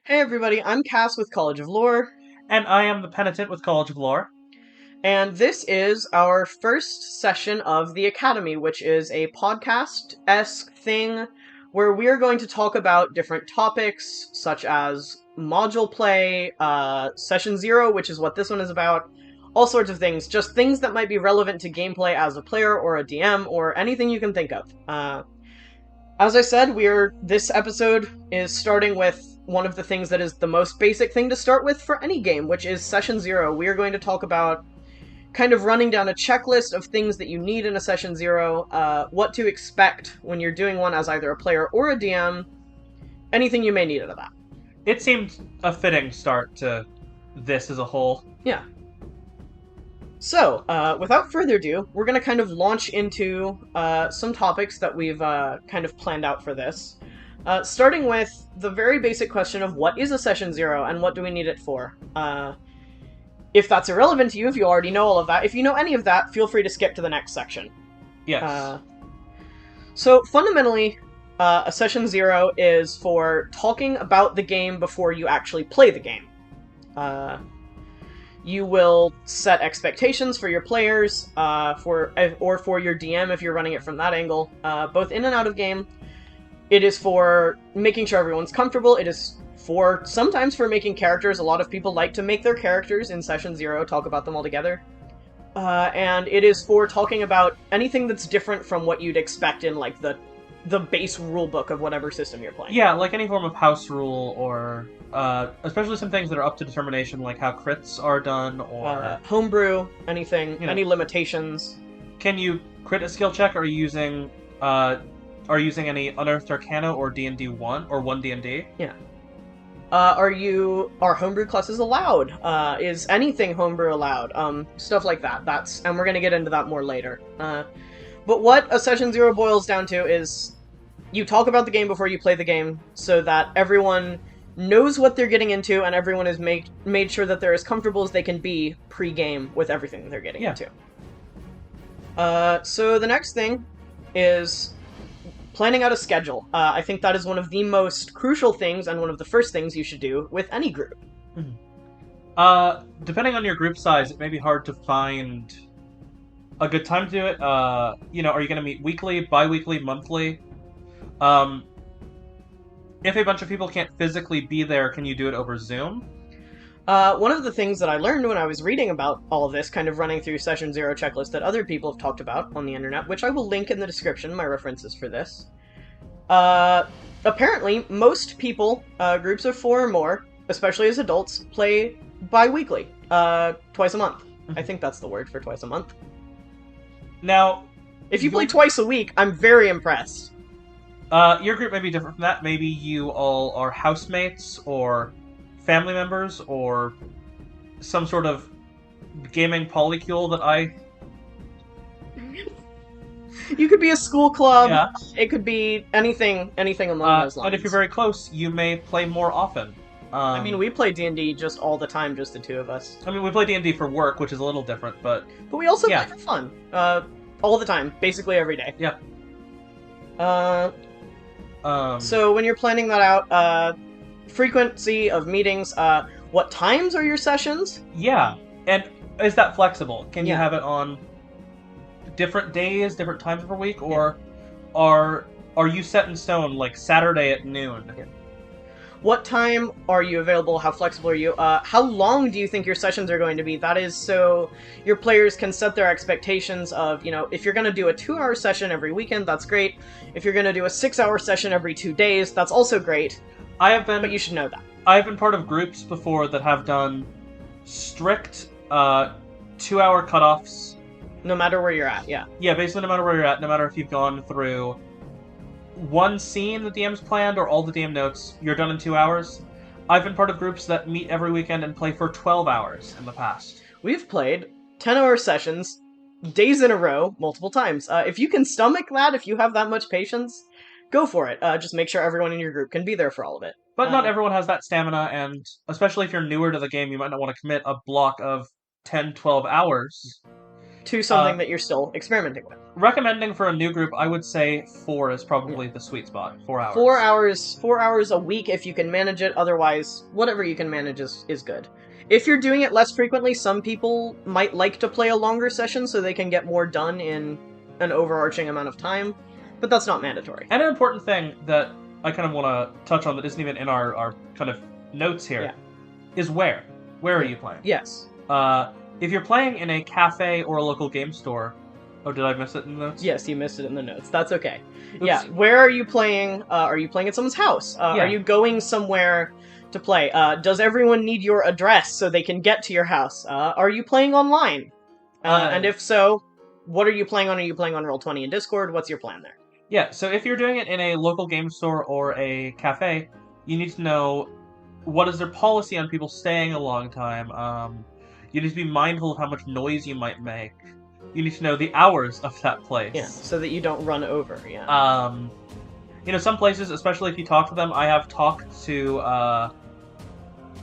Hey everybody, I'm Cass with College of Lore, And I am the Penitent with College of Lore. and this is our first session of the Academy, which is a podcast-esque thing where we're going to talk about different topics, such as module play, Session Zero, which is what this one is about, all sorts of things, just things that might be relevant to gameplay as a player or a DM, or anything you can think of. As I said, this episode is starting with one of the things that is the most basic thing to start with for any game, which is Session Zero. We are going to talk about kind of running down a checklist of things that you need in a Session Zero, what to expect when you're doing one as either a player or a DM, anything you may need out of that. It seemed a fitting start to this as a whole. Yeah. So, without further ado, we're going to kind of launch into some topics that we've kind of planned out for this. Starting with the very basic question of what is a Session Zero and what do we need it for? If that's irrelevant to you, if you already know all of that, if you know any of that, feel free to skip to the next section. Yes. So, fundamentally, a Session Zero is for talking about the game before you actually play the game. You will set expectations for your players, or for your DM if you're running it from that angle, both in and out of game. It is for making sure everyone's comfortable. It is sometimes for making characters. A lot of people like to make their characters in Session Zero, talk about them all together. And it is for talking about anything that's different from what you'd expect in, like, the base rulebook of whatever system you're playing. Yeah, like any form of house rule, or especially some things that are up to determination, like how crits are done, or homebrew, anything, any limitations. Can you crit a skill check? Are you using any Unearthed Arcana or D&D 1 or 1 D&D? Yeah. Are homebrew classes allowed? Is anything homebrew allowed? Stuff like that. And we're gonna get into that more later. But what a Session Zero boils down to is you talk about the game before you play the game so that everyone knows what they're getting into and everyone is made sure that they're as comfortable as they can be pre-game with everything they're getting into. So the next thing is planning out a schedule. I think that is one of the most crucial things and one of the first things you should do with any group. Depending on your group size, it may be hard to find a good time to do it. Are you going to meet weekly, bi-weekly, monthly? If a bunch of people can't physically be there, can you do it over Zoom? One of the things that I learned when I was reading about all of this, kind of running through Session Zero checklist that other people have talked about on the internet, which I will link in the description, my references for this. Apparently, most people, groups of 4 or more, especially as adults, play bi-weekly, twice a month. I think that's the word for twice a month. Now, if you play twice a week, I'm very impressed. Your group may be different from that. Maybe you all are housemates, or family members, or some sort of gaming polycule that I... You could be a school club. Yeah. It could be anything along those lines. And if you're very close, you may play more often. I mean, we play D&D just all the time, just the two of us. I mean, we play D&D for work, which is a little different, but we also play for fun. All the time, basically every day. Yeah. So when you're planning that out, frequency of meetings, what times are your sessions? Yeah, and is that flexible? Can you have it on different days, different times per week, or are you set in stone, like Saturday at noon? Yeah. What time are you available? How flexible are you? How long do you think your sessions are going to be? That is so your players can set their expectations of, if you're going to do a 2-hour session every weekend, that's great. If you're going to do a 6-hour session every 2 days, that's also great. But you should know that. I have been part of groups before that have done strict 2-hour cutoffs. No matter where you're at, yeah. Yeah, basically no matter where you're at, no matter if you've gone through one scene the DM's planned or all the DM notes, you're done in 2 hours. I've been part of groups that meet every weekend and play for 12 hours in the past. We've played 10-hour sessions, days in a row, multiple times. If you can stomach that, if you have that much patience, go for it. Just make sure everyone in your group can be there for all of it. But not everyone has that stamina, and especially if you're newer to the game, you might not want to commit a block of 10, 12 hours. to something that you're still experimenting with. Recommending for a new group, I would say 4 is probably the sweet spot. 4 hours. 4 hours a week if you can manage it. Otherwise, whatever you can manage is good. If you're doing it less frequently, some people might like to play a longer session so they can get more done in an overarching amount of time, but that's not mandatory. And an important thing that I kind of want to touch on that isn't even in our kind of notes here is where. Where are you playing? Yes. If you're playing in a cafe or a local game store... Oh, did I miss it in the notes? Yes, you missed it in the notes. That's okay. Oops. Yeah, where are you playing? Are you playing at someone's house? Are you going somewhere to play? Does everyone need your address so they can get to your house? Are you playing online? And if so, what are you playing on? Are you playing on Roll20 and Discord? What's your plan there? Yeah, so if you're doing it in a local game store or a cafe, you need to know what is their policy on people staying a long time. You need to be mindful of how much noise you might make. You need to know the hours of that place. Yeah, so that you don't run over, Some places, especially if you talk to them, I have talked to,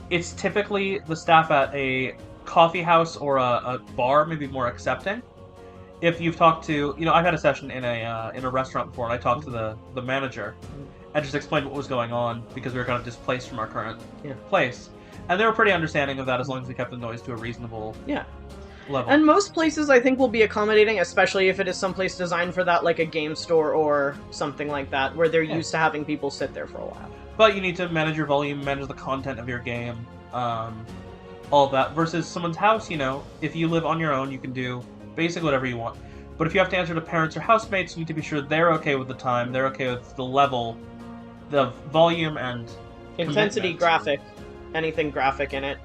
it's typically the staff at a coffee house or a bar, maybe more accepting. If you've talked to, I've had a session in a restaurant before, and I talked to the manager, and just explained what was going on, because we were kind of displaced from our current place. And they were pretty understanding of that, as long as we kept the noise to a reasonable level. And most places, I think, will be accommodating, especially if it is someplace designed for that, like a game store or something like that, where they're used to having people sit there for a while. But you need to manage your volume, manage the content of your game, all of that. Versus someone's house, if you live on your own, you can do basically whatever you want. But if you have to answer to parents or housemates, you need to be sure they're okay with the time, they're okay with the level, the volume, and intensity, graphic, anything graphic in it.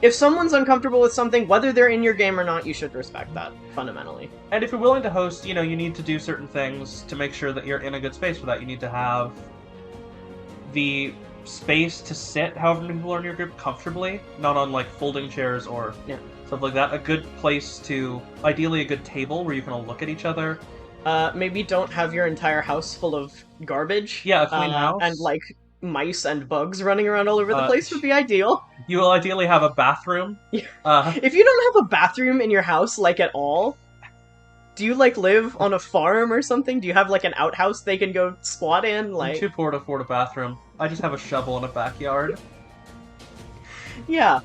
If someone's uncomfortable with something, whether they're in your game or not, you should respect that, fundamentally. And if you're willing to host, you need to do certain things to make sure that you're in a good space for that. You need to have the space to sit however many people are in your group comfortably, not on, folding chairs or stuff like that. A good place to, ideally a good table where you can all look at each other. Maybe don't have your entire house full of garbage. Yeah, a clean house. And, mice and bugs running around all over the place would be ideal. You will ideally have a bathroom. If you don't have a bathroom in your house, at all, do you, live on a farm or something? Do you have, an outhouse they can go squat in? I'm too poor to afford a bathroom. I just have a shovel in a backyard. Yeah.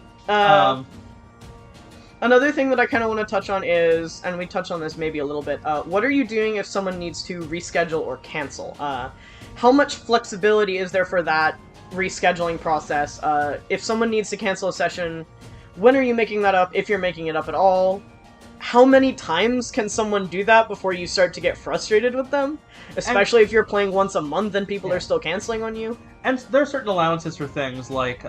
Another thing that I kind of want to touch on is, and we touched on this maybe a little bit, what are you doing if someone needs to reschedule or cancel? How much flexibility is there for that rescheduling process? If someone needs to cancel a session, when are you making that up, if you're making it up at all? How many times can someone do that before you start to get frustrated with them? Especially if you're playing once a month and people are still canceling on you? And there are certain allowances for things like,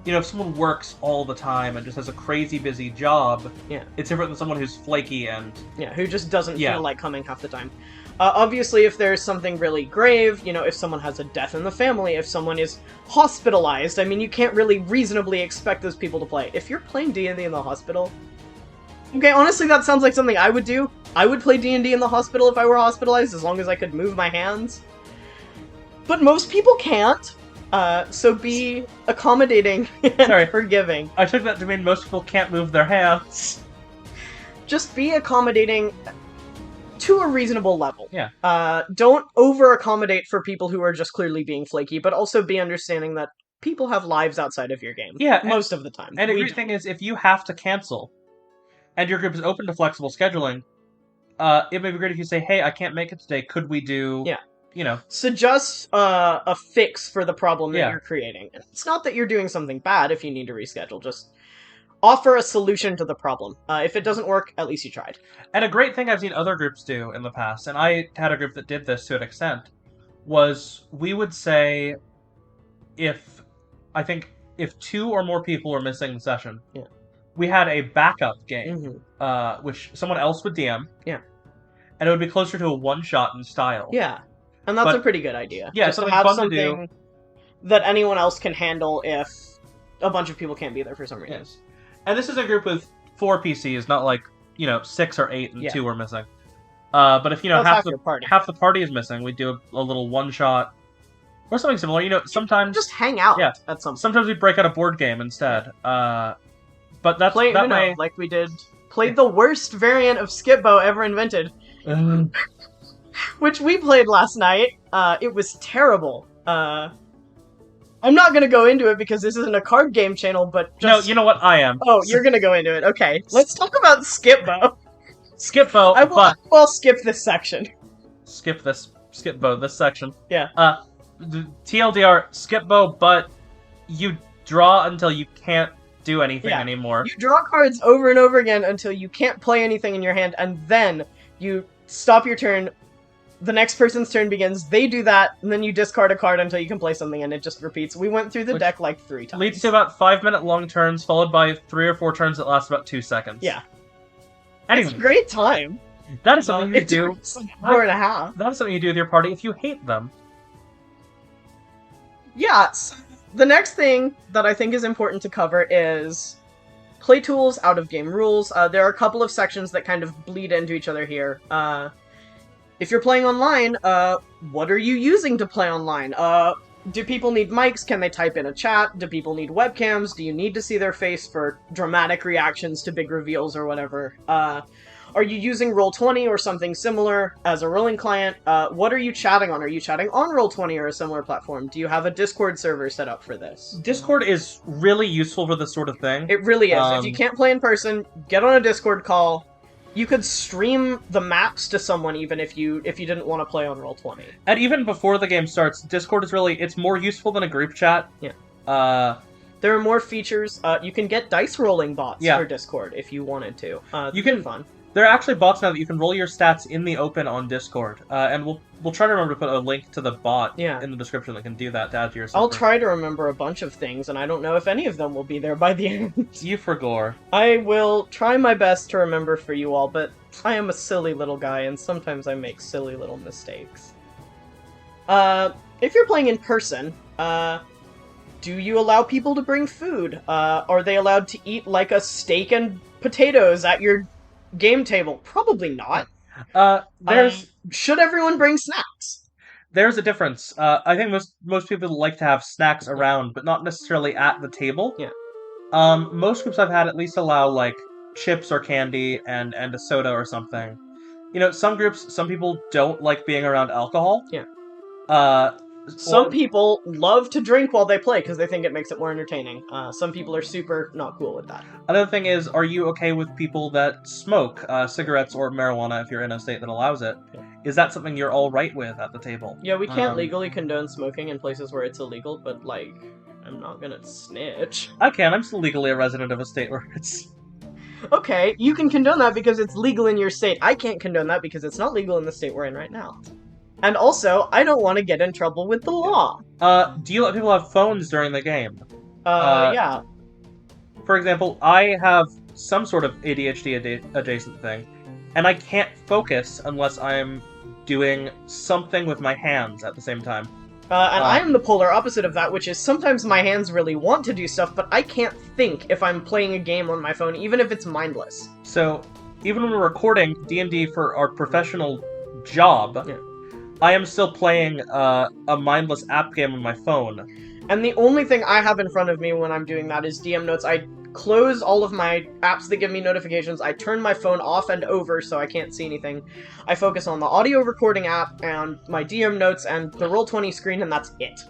if someone works all the time and just has a crazy busy job, it's different than someone who's flaky and... Yeah, who just doesn't feel like coming half the time. Obviously, if there's something really grave, if someone has a death in the family, if someone is hospitalized, you can't really reasonably expect those people to play. If you're playing D&D in the hospital... Okay, honestly, that sounds like something I would do. I would play D&D in the hospital if I were hospitalized, as long as I could move my hands. But most people can't. So be accommodating and forgiving. I took that to mean most people can't move their hands. Just be accommodating to a reasonable level. Yeah. Don't over-accommodate for people who are just clearly being flaky, but also be understanding that people have lives outside of your game. Yeah. Most of the time. And a great thing is, if you have to cancel, and your group is open to flexible scheduling, it may be great if you say, hey, I can't make it today, could we do... Suggest a fix for the problem that you're creating. It's not that you're doing something bad if you need to reschedule, just offer a solution to the problem. If it doesn't work, at least you tried. And a great thing I've seen other groups do in the past, and I had a group that did this to an extent, was we would say if 2 or more people were missing the session, we had a backup game, which someone else would DM, and it would be closer to a one-shot in style. Yeah. And that's a pretty good idea. Yeah, just to have something that anyone else can handle if a bunch of people can't be there for some reason. Yes. And this is a group with 4 PCs, not 6 or 8 and 2 are missing. But if half the party is missing, we do a little one-shot or something similar. Sometimes just hang out at some point. Sometimes we break out a board game instead. But that's play that Uno, way, like we did played the worst variant of Skip-Bo ever invented, which we played last night. It was terrible. I'm not gonna go into it because this isn't a card game channel, but just... No, you know what? I am. Oh, you're gonna go into it. Okay, let's talk about Skip-Bo. Skip-Bo, I'll skip this section. Skip-Bo, this section. Yeah. The TLDR, Skip-Bo, but you draw until you can't do anything anymore. You draw cards over and over again until you can't play anything in your hand, and then you stop your turn. The next person's turn begins, they do that, and then you discard a card until you can play something, and it just repeats. We went through the deck like 3 times. Leads to about 5-minute long turns, followed by 3 or 4 turns that last about 2 seconds. Yeah. Anyway, it's a great time. That is something you do. It's like 4.5. That is something you do with your party if you hate them. Yeah, so the next thing that I think is important to cover is play tools, out-of-game rules. There are a couple of sections that kind of bleed into each other here. If you're playing online, what are you using to play online? Do people need mics? Can they type in a chat? Do people need webcams? Do you need to see their face for dramatic reactions to big reveals or whatever? Are you using Roll20 or something similar as a rolling client? What are you chatting on? Are you chatting on Roll20 or a similar platform? Do you have a Discord server set up for this? Discord is really useful for this sort of thing. It really is. If you can't play in person, get on a Discord call. You could stream the maps to someone even if you didn't want to play on Roll20. And even before the game starts, Discord is it's more useful than a group chat. Yeah. There are more features. You can get dice rolling bots for Discord if you wanted to. You can fun. There are actually bots now that you can roll your stats in the open on Discord, and we'll try to remember to put a link to the bot in the description that can do that to add to your server. I'll try to remember a bunch of things, and I don't know if any of them will be there by the end. You forgore. I will try my best to remember for you all, but I am a silly little guy, and sometimes I make silly little mistakes. If you're playing in person, do you allow people to bring food? Are they allowed to eat like a steak and potatoes at your game table? Probably not. Should everyone bring snacks? There's a difference. I think most people like to have snacks around, but not necessarily at the table. Yeah. Most groups I've had at least allow like chips or candy and a soda or something. You know, some people don't like being around alcohol. Yeah. Some people love to drink while they play because they think it makes it more entertaining. Some people are super not cool with that. Another thing is, are you okay with people that smoke cigarettes or marijuana if you're in a state that allows it? Yeah. Is that something you're all right with at the table? Yeah, we can't legally condone smoking in places where it's illegal, but, like, I'm not gonna snitch. I can. I'm still legally a resident of a state where it's... Okay, you can condone that because it's legal in your state. I can't condone that because it's not legal in the state we're in right now. And also, I don't want to get in trouble with the law. Do you let people have phones during the game? Yeah. For example, I have some sort of ADHD adjacent thing, and I can't focus unless I'm doing something with my hands at the same time. And I am the polar opposite of that, which is sometimes my hands really want to do stuff, but I can't think if I'm playing a game on my phone, even if it's mindless. So, even when we're recording D&D for our professional job... Yeah. I am still playing a mindless app game on my phone. And the only thing I have in front of me when I'm doing that is DM notes. I close all of my apps that give me notifications. I turn my phone off and over so I can't see anything. I focus on the audio recording app and my DM notes and the Roll20 screen, and that's it.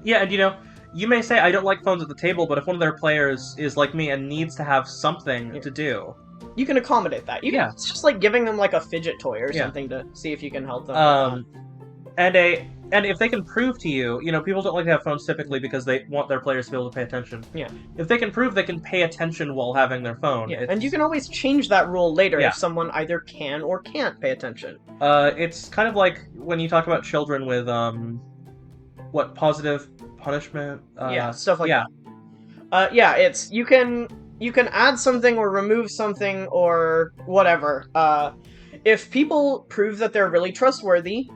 Yeah, and you know, you may say I don't like phones at the table, but if one of their players is like me and needs to have something to do... You can accommodate that. It's just like giving them like a fidget toy or something to see if you can help them. And if they can prove to you, you know, people don't like to have phones typically because they want their players to be able to pay attention. Yeah. If they can prove they can pay attention while having their phone. Yeah. And you can always change that rule later if someone either can or can't pay attention. It's kind of like when you talk about children with positive punishment. Stuff like that. It's you can add something or remove something or whatever. if people prove that they're really trustworthy,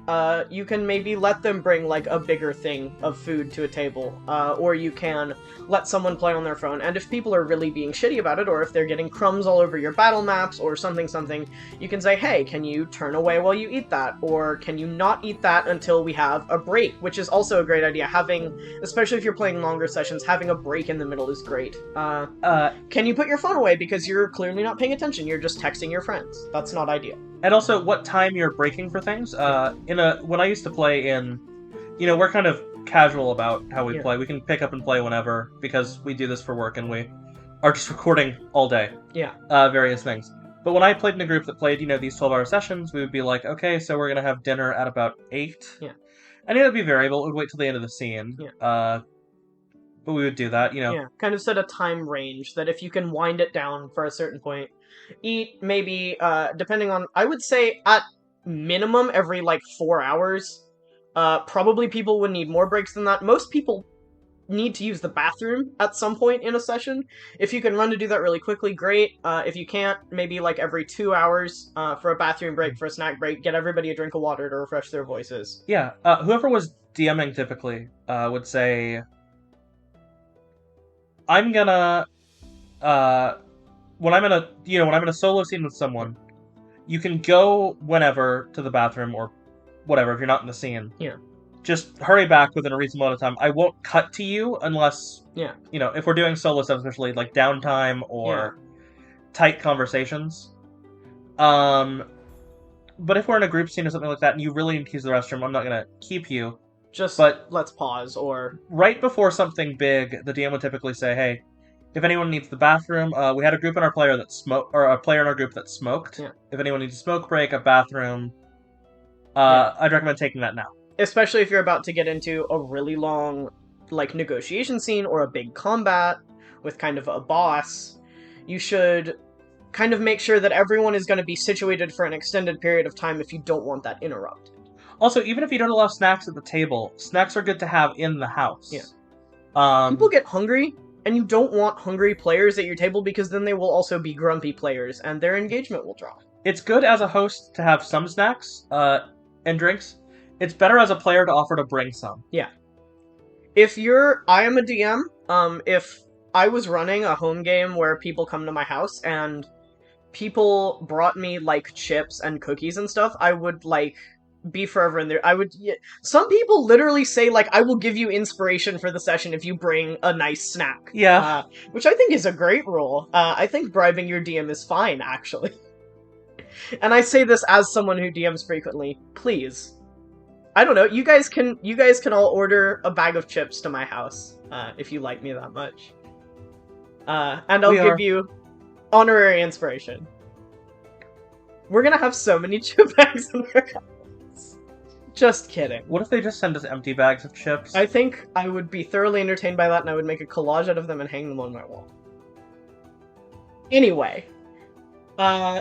you can maybe let them bring, like, a bigger thing of food to a table, or you can let someone play on their phone, and if people are really being shitty about it, or if they're getting crumbs all over your battle maps, or something, you can say, hey, can you turn away while you eat that, or can you not eat that until we have a break, which is also a great idea. Having, especially if you're playing longer sessions, having a break in the middle is great. Can you put your phone away because you're clearly not paying attention, you're just texting your friends. That's not ideal. And also, what time you're breaking for things. When I used to play in, we're kind of casual about how we play. We can pick up and play whenever, because we do this for work and we are just recording all day. Yeah. Various things. But when I played in a group that played, these 12-hour sessions, we would be like, okay, so we're going to have dinner at about 8. Yeah. And it would be variable. It would wait till the end of the scene. Yeah. But we would do that, Yeah, kind of set a time range that if you can wind it down for a certain point, eat maybe, depending on, I would say at minimum every, 4 hours. Probably people would need more breaks than that. Most people need to use the bathroom at some point in a session. If you can run to do that really quickly, great. If you can't, maybe every 2 hours for a bathroom break, for a snack break, get everybody a drink of water to refresh their voices. Yeah, whoever was DMing typically would say, I'm gonna, when I'm in a solo scene with someone, you can go whenever to the bathroom or whatever if you're not in the scene. Yeah. Just hurry back within a reasonable amount of time. I won't cut to you unless, if we're doing solo stuff, especially downtime or tight conversations. But if we're in a group scene or something like that and you really need to use the restroom, I'm not gonna keep you. But let's pause, or... Right before something big, the DM would typically say, hey, if anyone needs the bathroom, we had a group in our player that smoked, or a player in our group that smoked. Yeah. If anyone needs a smoke break, a bathroom, I'd recommend taking that now. Especially if you're about to get into a really long, negotiation scene or a big combat with kind of a boss, you should kind of make sure that everyone is going to be situated for an extended period of time if you don't want that interrupted. Also, even if you don't allow snacks at the table, snacks are good to have in the house. Yeah. People get hungry, and you don't want hungry players at your table because then they will also be grumpy players, and their engagement will drop. It's good as a host to have some snacks and drinks. It's better as a player to offer to bring some. Yeah. I am a DM, if I was running a home game where people come to my house and people brought me, chips and cookies and stuff, I would, be forever in there. Some people literally say, I will give you inspiration for the session if you bring a nice snack. Yeah. Which I think is a great rule. I think bribing your DM is fine, actually. And I say this as someone who DMs frequently. Please. I don't know, you guys can all order a bag of chips to my house, if you like me that much. And I'll give you honorary inspiration. We're gonna have so many chip bags in our house. Just kidding. What if they just send us empty bags of chips? I think I would be thoroughly entertained by that, and I would make a collage out of them and hang them on my wall. Anyway.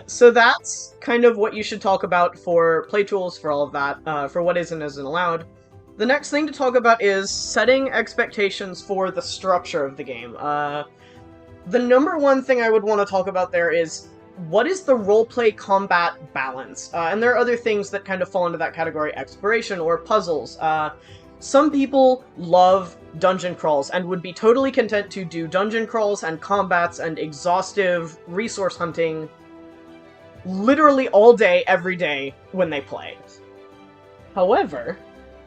So that's kind of what you should talk about for play tools, for all of that, for what is and isn't allowed. The next thing to talk about is setting expectations for the structure of the game. The number one thing I would want to talk about there is, what is the roleplay combat balance? And there are other things that kind of fall into that category, exploration or puzzles. Some people love dungeon crawls and would be totally content to do dungeon crawls and combats and exhaustive resource hunting literally all day, every day when they play. However,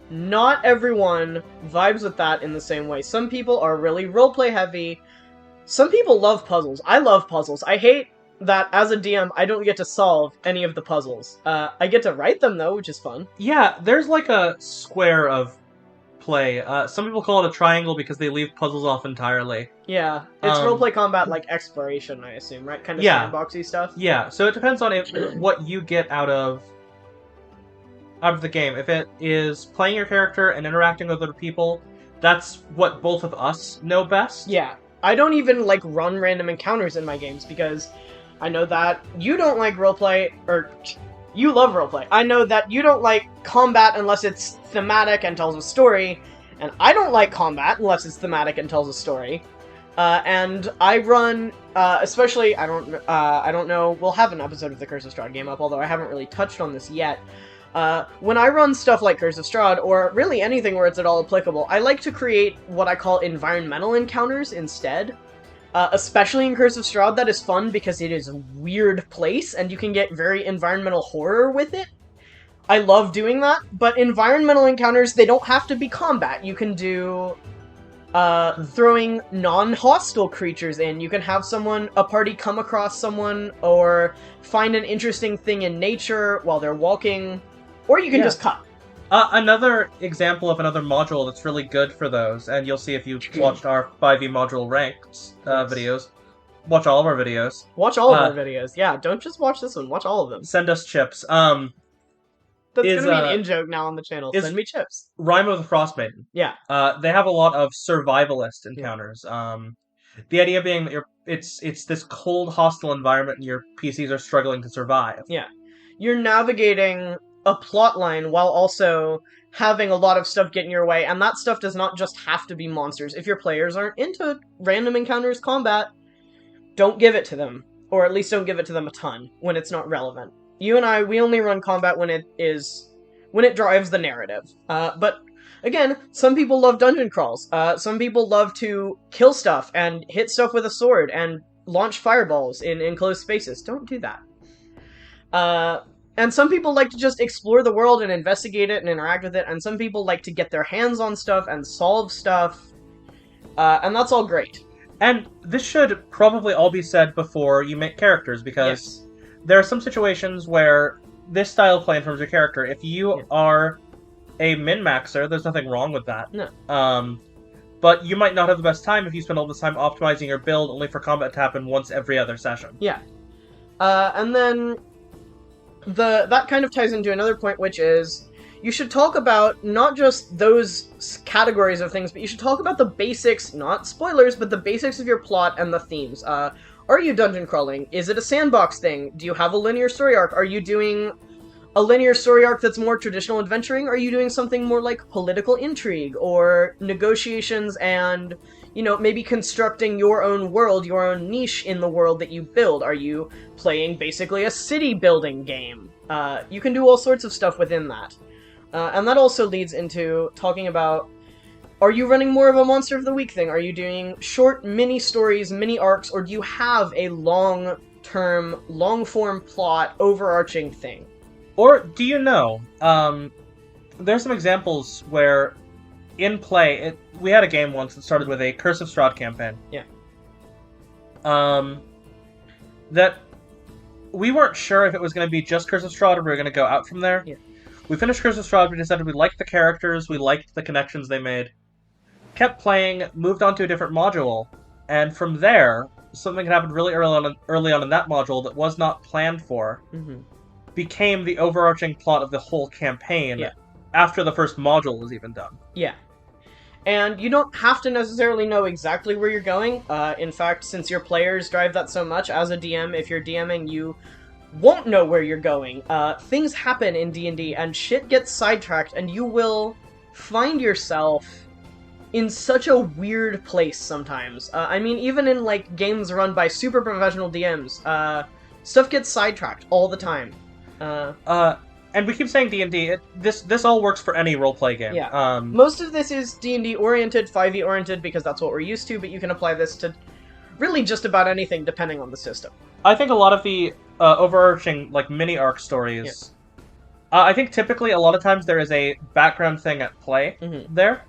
not everyone vibes with that in the same way. Some people are really roleplay heavy. Some people love puzzles. I love puzzles. I hate that as a DM, I don't get to solve any of the puzzles. I get to write them, though, which is fun. Yeah, there's a square of play. Some people call it a triangle because they leave puzzles off entirely. Yeah, it's roleplay combat like exploration, I assume, right? Kind of sandboxy stuff? Yeah, so it depends on what you get out of the game. If it is playing your character and interacting with other people, that's what both of us know best. Yeah. I don't even, run random encounters in my games, because I know that you don't like roleplay, or you love roleplay. I know that you don't like combat unless it's thematic and tells a story, and I don't like combat unless it's thematic and tells a story. And I run, especially, I don't know, we'll have an episode of the Curse of Strahd game up, although I haven't really touched on this yet. When I run stuff like Curse of Strahd, or really anything where it's at all applicable, I like to create what I call environmental encounters instead. Especially in Curse of Strahd, that is fun because it is a weird place, and you can get very environmental horror with it. I love doing that, but environmental encounters, they don't have to be combat. You can do throwing non-hostile creatures in. You can have a party come across someone, or find an interesting thing in nature while they're walking, or you can just cut. Another example of another module that's really good for those, and you'll see if you watched our 5e module ranked videos. Watch all of our videos. Watch all of our videos. Yeah, don't just watch this one. Watch all of them. Send us chips. That's gonna be an in-joke now on the channel. Send me chips. Rime of the Frostmaiden. Yeah. They have a lot of survivalist encounters. The idea being that it's this cold, hostile environment and your PCs are struggling to survive. Yeah. You're navigating a plot line while also having a lot of stuff get in your way, and that stuff does not just have to be monsters. If your players aren't into random encounters combat, don't give it to them. Or at least don't give it to them a ton when it's not relevant. You and I, we only run combat when it drives the narrative. But again, some people love dungeon crawls. Some people love to kill stuff and hit stuff with a sword and launch fireballs in enclosed spaces. Don't do that. And some people like to just explore the world and investigate it and interact with it, and some people like to get their hands on stuff and solve stuff, and that's all great. And this should probably all be said before you make characters, because there are some situations where this style play informs your character. If you are a min-maxer, there's nothing wrong with that. No. But you might not have the best time if you spend all this time optimizing your build only for combat to happen once every other session. Yeah. And then that kind of ties into another point, which is you should talk about not just those categories of things, but you should talk about the basics, not spoilers, but the basics of your plot and the themes. Are you dungeon crawling? Is it a sandbox thing? Do you have a linear story arc? Are you doing a linear story arc that's more traditional adventuring? Are you doing something more like political intrigue or negotiations and, maybe constructing your own world, your own niche in the world that you build? Are you playing basically a city building game? You can do all sorts of stuff within that. And that also leads into talking about, are you running more of a Monster of the Week thing? Are you doing short mini stories, mini arcs, or do you have a long-term, long-form plot, overarching thing? Or do you know, there's some examples where in play, we had a game once that started with a Curse of Strahd campaign. Yeah. That we weren't sure if it was going to be just Curse of Strahd or we were going to go out from there. Yeah. We finished Curse of Strahd, we decided we liked the characters, we liked the connections they made. Kept playing, moved on to a different module, and from there, something happened really early on in that module that was not planned for, became the overarching plot of the whole campaign after the first module was even done. Yeah. And you don't have to necessarily know exactly where you're going. In fact, since your players drive that so much, as a DM, if you're DMing, you won't know where you're going. Things happen in D&D, and shit gets sidetracked, and you will find yourself in such a weird place sometimes. I mean, even in, games run by super professional DMs, stuff gets sidetracked all the time. And we keep saying D&D, this all works for any roleplay game. Yeah. Most of this is D&D oriented, 5e oriented, because that's what we're used to, but you can apply this to really just about anything depending on the system. I think a lot of the overarching, mini arc stories, I think typically a lot of times there is a background thing at play there.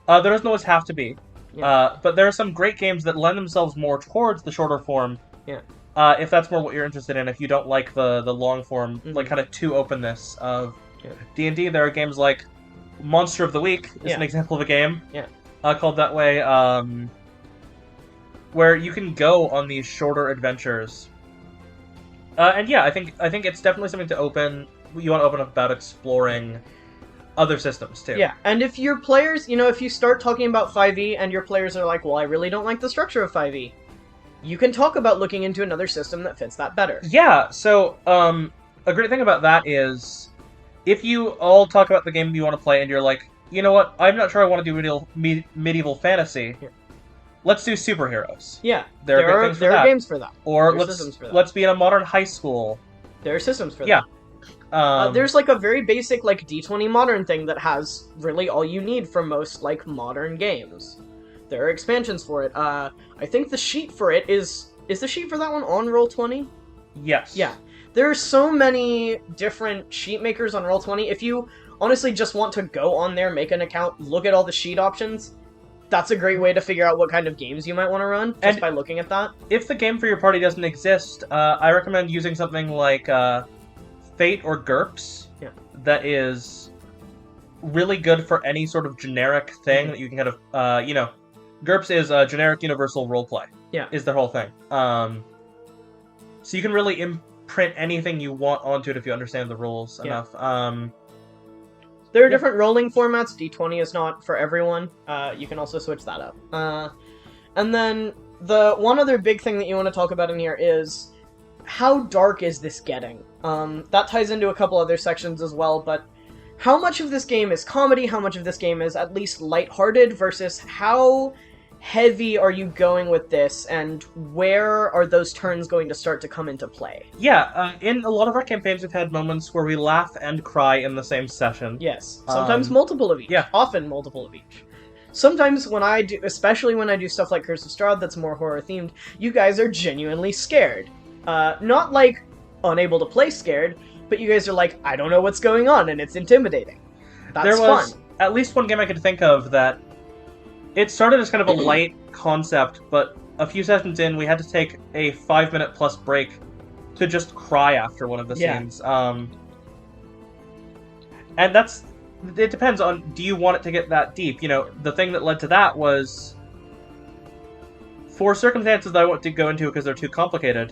There doesn't always have to be. Yeah. But there are some great games that lend themselves more towards the shorter form. Yeah. If that's more what you're interested in, if you don't like the long form, kind of too openness of D&D, there are games like Monster of the Week is an example of a game called that way, where you can go on these shorter adventures. And yeah, I think it's definitely something to open. You want to open up about exploring other systems too. Yeah, and if your players, if you start talking about 5e and your players are like, well, I really don't like the structure of 5e, you can talk about looking into another system that fits that better. Yeah, so a great thing about that is if you all talk about the game you want to play and you're like, you know what, I'm not sure I want to do medieval fantasy, let's do superheroes. Yeah, There are good things for there that. are games for that. Or There are systems for that. let's be in a modern high school. There are systems for Yeah. that. There's like a very basic like D20 modern thing that has really all you need for most like modern games. There are expansions for it. I think the sheet for it is the sheet for that one on Roll20? Yes. Yeah. There are so many different sheet makers on Roll20. If you honestly just want to go on there, make an account, look at all the sheet options, that's a great way to figure out what kind of games you might want to run just by looking at that. If the game for your party doesn't exist, I recommend using something like Fate or GURPS. Yeah. That is really good for any sort of generic thing that you can kind of, GURPS is a generic universal roleplay. Yeah. Is their whole thing. So you can really imprint anything you want onto it if you understand the rules enough. There are different rolling formats. D20 is not for everyone. You can also switch that up. And then the one other big thing that you want to talk about in here is how dark is this getting? That ties into a couple other sections as well, but how much of this game is comedy, how much of this game is at least lighthearted, versus how heavy are you going with this, and where are those turns going to start to come into play? Yeah, in a lot of our campaigns we've had moments where we laugh and cry in the same session. Yes, sometimes multiple of each. Yeah. Often multiple of each. Sometimes when I do, especially when I do stuff like Curse of Strahd that's more horror themed, you guys are genuinely scared. Not like unable to play scared, but you guys are like, I don't know what's going on, and it's intimidating. That's there was fun. at least one game I could think of that it started as kind of a light concept, but a few sessions in, we had to take a 5-minute plus break to just cry after one of the scenes. And it depends on, do you want it to get that deep? You know, the thing that led to that was, for circumstances that I won't go into because they're too complicated,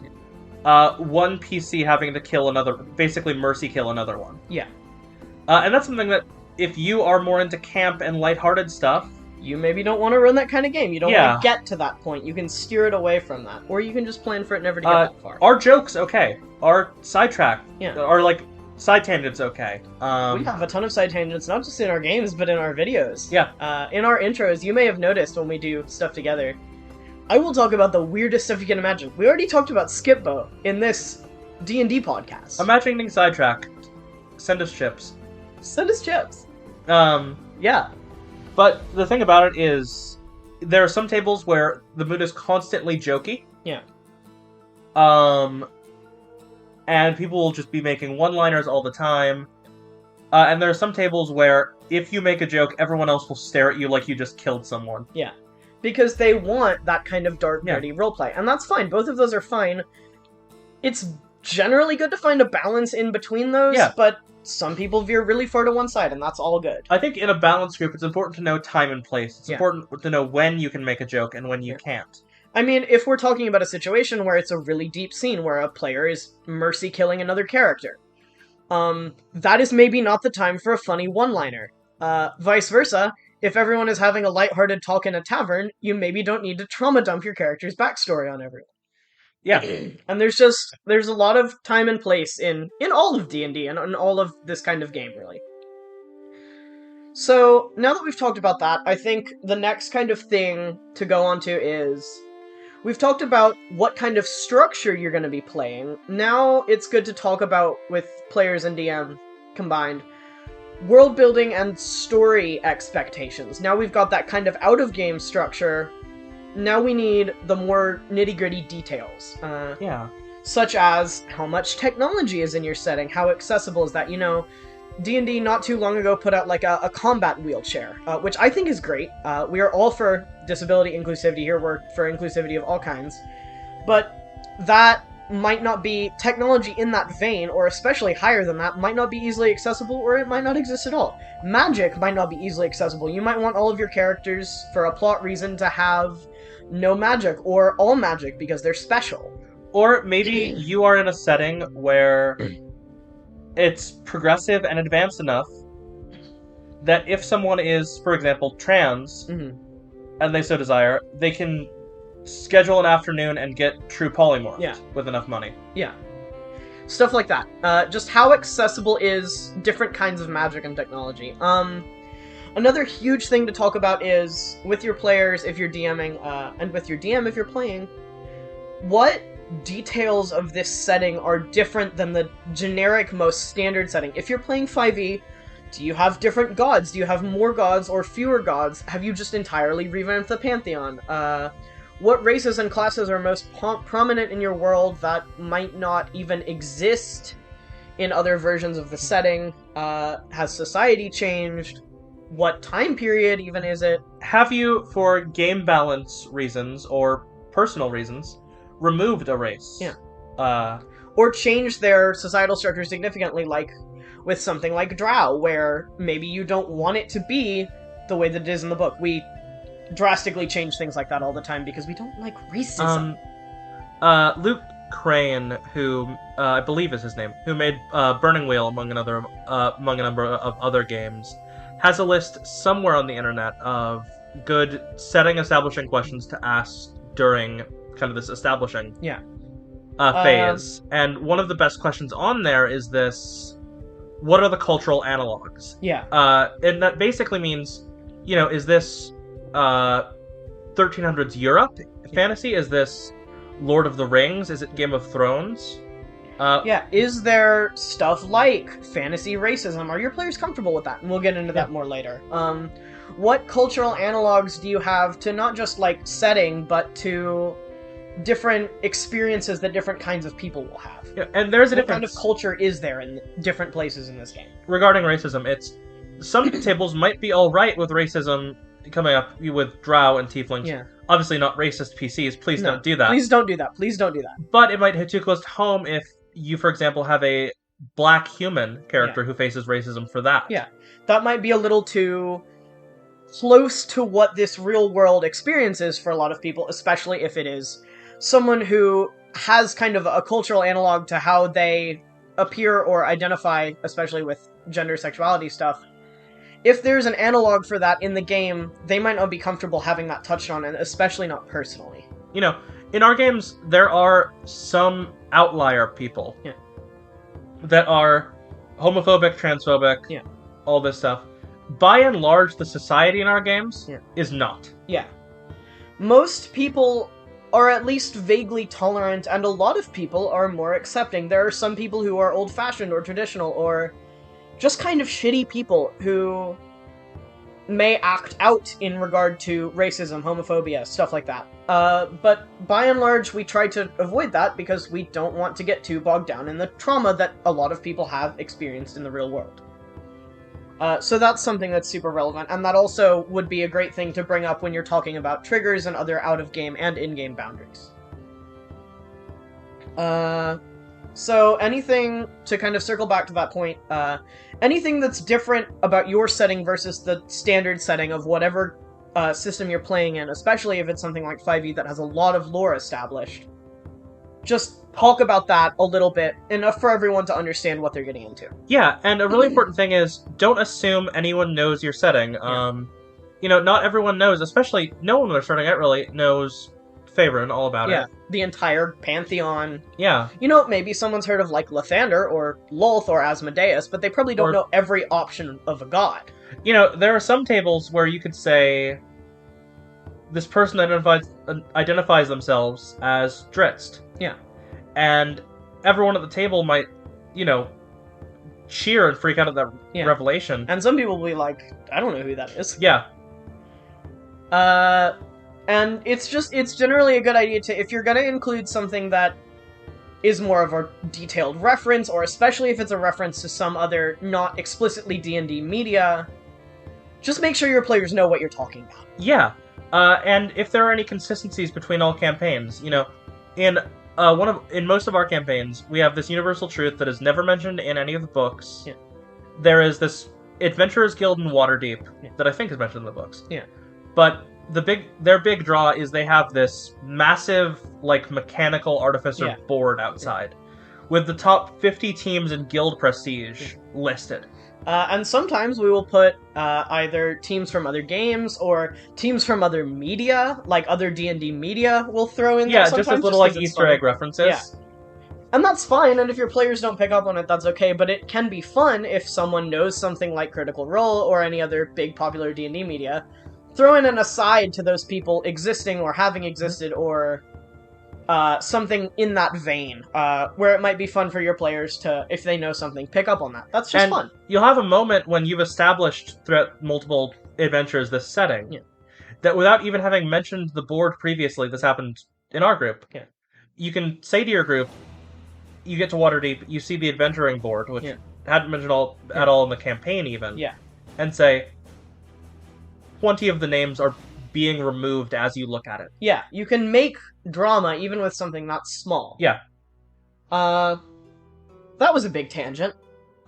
one PC having to kill another, basically mercy kill another one. Yeah. And that's something that, if you are more into camp and lighthearted stuff, you maybe don't want to run that kind of game. You don't want to get to that point. You can steer it away from that. Or you can just plan for it never to get that far. Our jokes, okay. Our sidetrack, Yeah. our, like, side tangents, okay. We have a ton of side tangents, not just in our games, but in our videos. Yeah. In our intros, you may have noticed when we do stuff together, I will talk about the weirdest stuff you can imagine. We already talked about Skipbo in this D&D podcast. Imagine getting sidetracked. Send us chips. Send us chips. Yeah. But the thing about it is, there are some tables where the mood is constantly jokey. Yeah. And people will just be making one-liners all the time. And there are some tables where, if you make a joke, everyone else will stare at you like you just killed someone. Yeah. Because they want that kind of dark, nerdy roleplay. And that's fine. Both of those are fine. It's generally good to find a balance in between those, but some people veer really far to one side, and that's all good. I think in a balanced group, it's important to know time and place. It's important to know when you can make a joke and when you can't. I mean, if we're talking about a situation where it's a really deep scene where a player is mercy killing another character, that is maybe not the time for a funny one-liner. Vice versa, if everyone is having a lighthearted talk in a tavern, you maybe don't need to trauma dump your character's backstory on everyone. Yeah. And there's a lot of time and place in all of D&D and in all of this kind of game, really. So, now that we've talked about that, I think the next kind of thing to go on to is, we've talked about what kind of structure you're going to be playing. Now it's good to talk about, with players and DM combined, world building and story expectations. Now we've got that kind of out-of-game structure. Now we need the more nitty-gritty details. Such as, how much technology is in your setting? How accessible is that? You know, D&D not too long ago put out like a combat wheelchair, which I think is great. We are all for disability inclusivity here. We're for inclusivity of all kinds. But that might not be, technology in that vein, or especially higher than that, might not be easily accessible, or it might not exist at all. Magic might not be easily accessible. You might want all of your characters, for a plot reason, to have no magic, or all magic because they're special. Or maybe you are in a setting where it's progressive and advanced enough that if someone is, for example, trans, and they so desire, they can schedule an afternoon and get true polymorph with enough money. Yeah. Stuff like that. Just how accessible is different kinds of magic and technology. Another huge thing to talk about is, with your players if you're DMing, and with your DM if you're playing, what details of this setting are different than the generic, most standard setting? If you're playing 5e, do you have different gods? Do you have more gods or fewer gods? Have you just entirely revamped the Pantheon? What races and classes are most prominent in your world that might not even exist in other versions of the setting? Has society changed? What time period even is it? Have you, for game balance reasons or personal reasons, removed a race? Yeah. Or changed their societal structure significantly, like with something like Drow, where maybe you don't want it to be the way that it is in the book. We drastically change things like that all the time because we don't like racism. Luke Crane, who I believe is his name, who made Burning Wheel among a number of other games, has a list somewhere on the internet of good setting establishing questions to ask during kind of this establishing phase. And one of the best questions on there is this: what are the cultural analogs? Yeah. And that basically means, is this 1300s Europe fantasy? Is this Lord of the Rings? Is it Game of Thrones? Is there stuff like fantasy racism? Are your players comfortable with that? And we'll get into that more later. What cultural analogs do you have to not just, like, setting, but to different experiences that different kinds of people will have? Yeah, and there's a what difference. What kind of culture is there in different places in this game? Regarding racism, some tables might be alright with racism coming up with Drow and Tieflings. Yeah. Obviously not racist PCs, please don't do that. Please don't do that, please don't do that. But it might hit too close to home if you, for example, have a black human character who faces racism for that. Yeah, that might be a little too close to what this real-world experience is for a lot of people, especially if it is someone who has kind of a cultural analog to how they appear or identify, especially with gender sexuality stuff. If there's an analog for that in the game, they might not be comfortable having that touched on, and especially not personally. In our games, there are some outlier people that are homophobic, transphobic, all this stuff. By and large, the society in our games is not. Yeah. Most people are at least vaguely tolerant, and a lot of people are more accepting. There are some people who are old-fashioned or traditional, or just kind of shitty people who may act out in regard to racism, homophobia, stuff like that. But by and large, we try to avoid that because we don't want to get too bogged down in the trauma that a lot of people have experienced in the real world. So that's something that's super relevant, and that also would be a great thing to bring up when you're talking about triggers and other out-of-game and in-game boundaries. So anything, to kind of circle back to that point, anything that's different about your setting versus the standard setting of whatever system you're playing in, especially if it's something like 5e that has a lot of lore established, just talk about that a little bit, enough for everyone to understand what they're getting into. Yeah, and a really important thing is, don't assume anyone knows your setting. Not everyone knows, especially no one when they're starting out really knows Faerun all about it. Yeah, the entire Pantheon. Yeah. Maybe someone's heard of, like, Lathander, or Lolth, or Asmodeus, but they probably don't know every option of a god. There are some tables where you could say, this person identifies themselves as Drizzt. Yeah. And everyone at the table might, cheer and freak out at that revelation. And some people will be like, I don't know who that is. Yeah. And it's generally a good idea to, if you're gonna include something that is more of a detailed reference, or especially if it's a reference to some other not explicitly D&D media, just make sure your players know what you're talking about. Yeah. And if there are any consistencies between all campaigns, in most of our campaigns, we have this universal truth that is never mentioned in any of the books. Yeah. There is this Adventurers Guild in Waterdeep that I think is mentioned in the books. Yeah. But their big draw is they have this massive, like, mechanical artificer board outside with the top 50 teams in guild prestige listed. And sometimes we will put either teams from other games or teams from other media, like other D&D media, we'll throw in there sometimes. Just as little, like, Easter egg references. Yeah. And that's fine, and if your players don't pick up on it, that's okay, but it can be fun if someone knows something like Critical Role or any other big popular D&D media. Throw in an aside to those people existing or having existed, or something in that vein, where it might be fun for your players to, if they know something, pick up on that. That's just fun. You'll have a moment when you've established throughout multiple adventures this setting, that without even having mentioned the board previously, this happened in our group, you can say to your group, you get to Waterdeep, you see the adventuring board, which hadn't mentioned at all in the campaign even, and say, 20 of the names are being removed as you look at it. Yeah, you can make drama even with something that small. Yeah. That was a big tangent.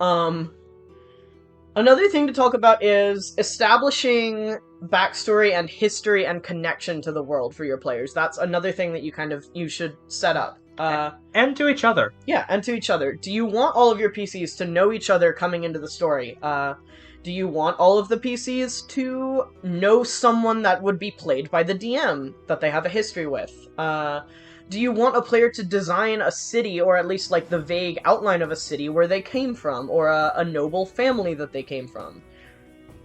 Another thing to talk about is establishing backstory and history and connection to the world for your players. That's another thing that you should set up. And to each other. Yeah, and to each other. Do you want all of your PCs to know each other coming into the story? Do you want all of the PCs to know someone that would be played by the DM that they have a history with? Do you want a player to design a city, or at least like the vague outline of a city where they came from, or a noble family that they came from?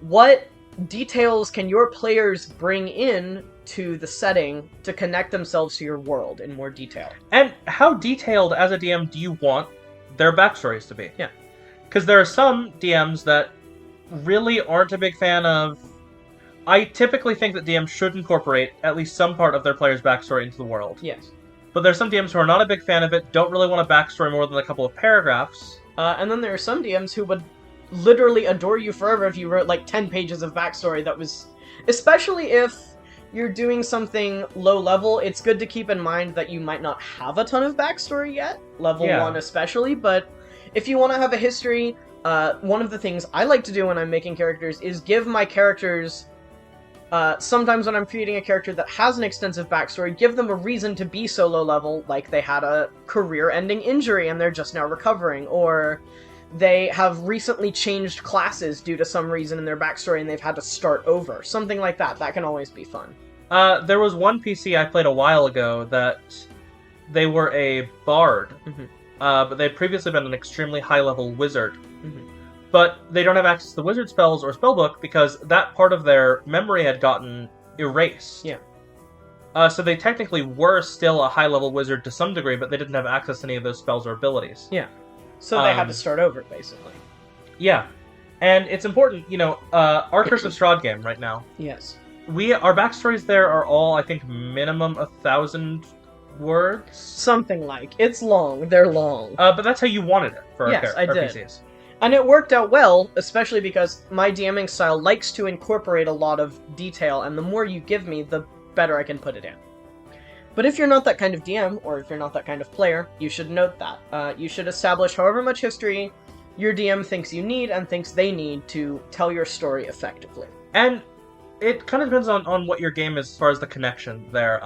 What details can your players bring in to the setting to connect themselves to your world in more detail? And how detailed as a DM do you want their backstories to be? Yeah. Because there are some DMs that really aren't a big fan of... I typically think that DMs should incorporate at least some part of their player's backstory into the world. Yes. But there's some DMs who are not a big fan of it, don't really want a backstory more than a couple of paragraphs. And then there are some DMs who would literally adore you forever if you wrote like 10 pages of backstory that was... Especially if you're doing something low level, it's good to keep in mind that you might not have a ton of backstory yet, level 1 especially, but if you want to have a history... one of the things I like to do when I'm making characters is give my characters, sometimes when I'm creating a character that has an extensive backstory, give them a reason to be so low level, like they had a career-ending injury and they're just now recovering, or they have recently changed classes due to some reason in their backstory and they've had to start over. Something like that. That can always be fun. There was one PC I played a while ago that they were a bard, but they'd previously been an extremely high-level wizard. But they don't have access to the wizard spells or spellbook because that part of their memory had gotten erased. Yeah. So they technically were still a high-level wizard to some degree, but they didn't have access to any of those spells or abilities. Yeah. So they had to start over, basically. Yeah. And it's important, our Curse of Strahd game right now. Yes. Our backstories there are all, I think, minimum 1,000 words. Something like. It's long. They're long. But that's how you wanted it for our did. PCs. And it worked out well, especially because my DMing style likes to incorporate a lot of detail, and the more you give me, the better I can put it in. But if you're not that kind of DM, or if you're not that kind of player, you should note that. You should establish however much history your DM thinks you need and thinks they need to tell your story effectively. And it kind of depends on what your game is as far as the connection there.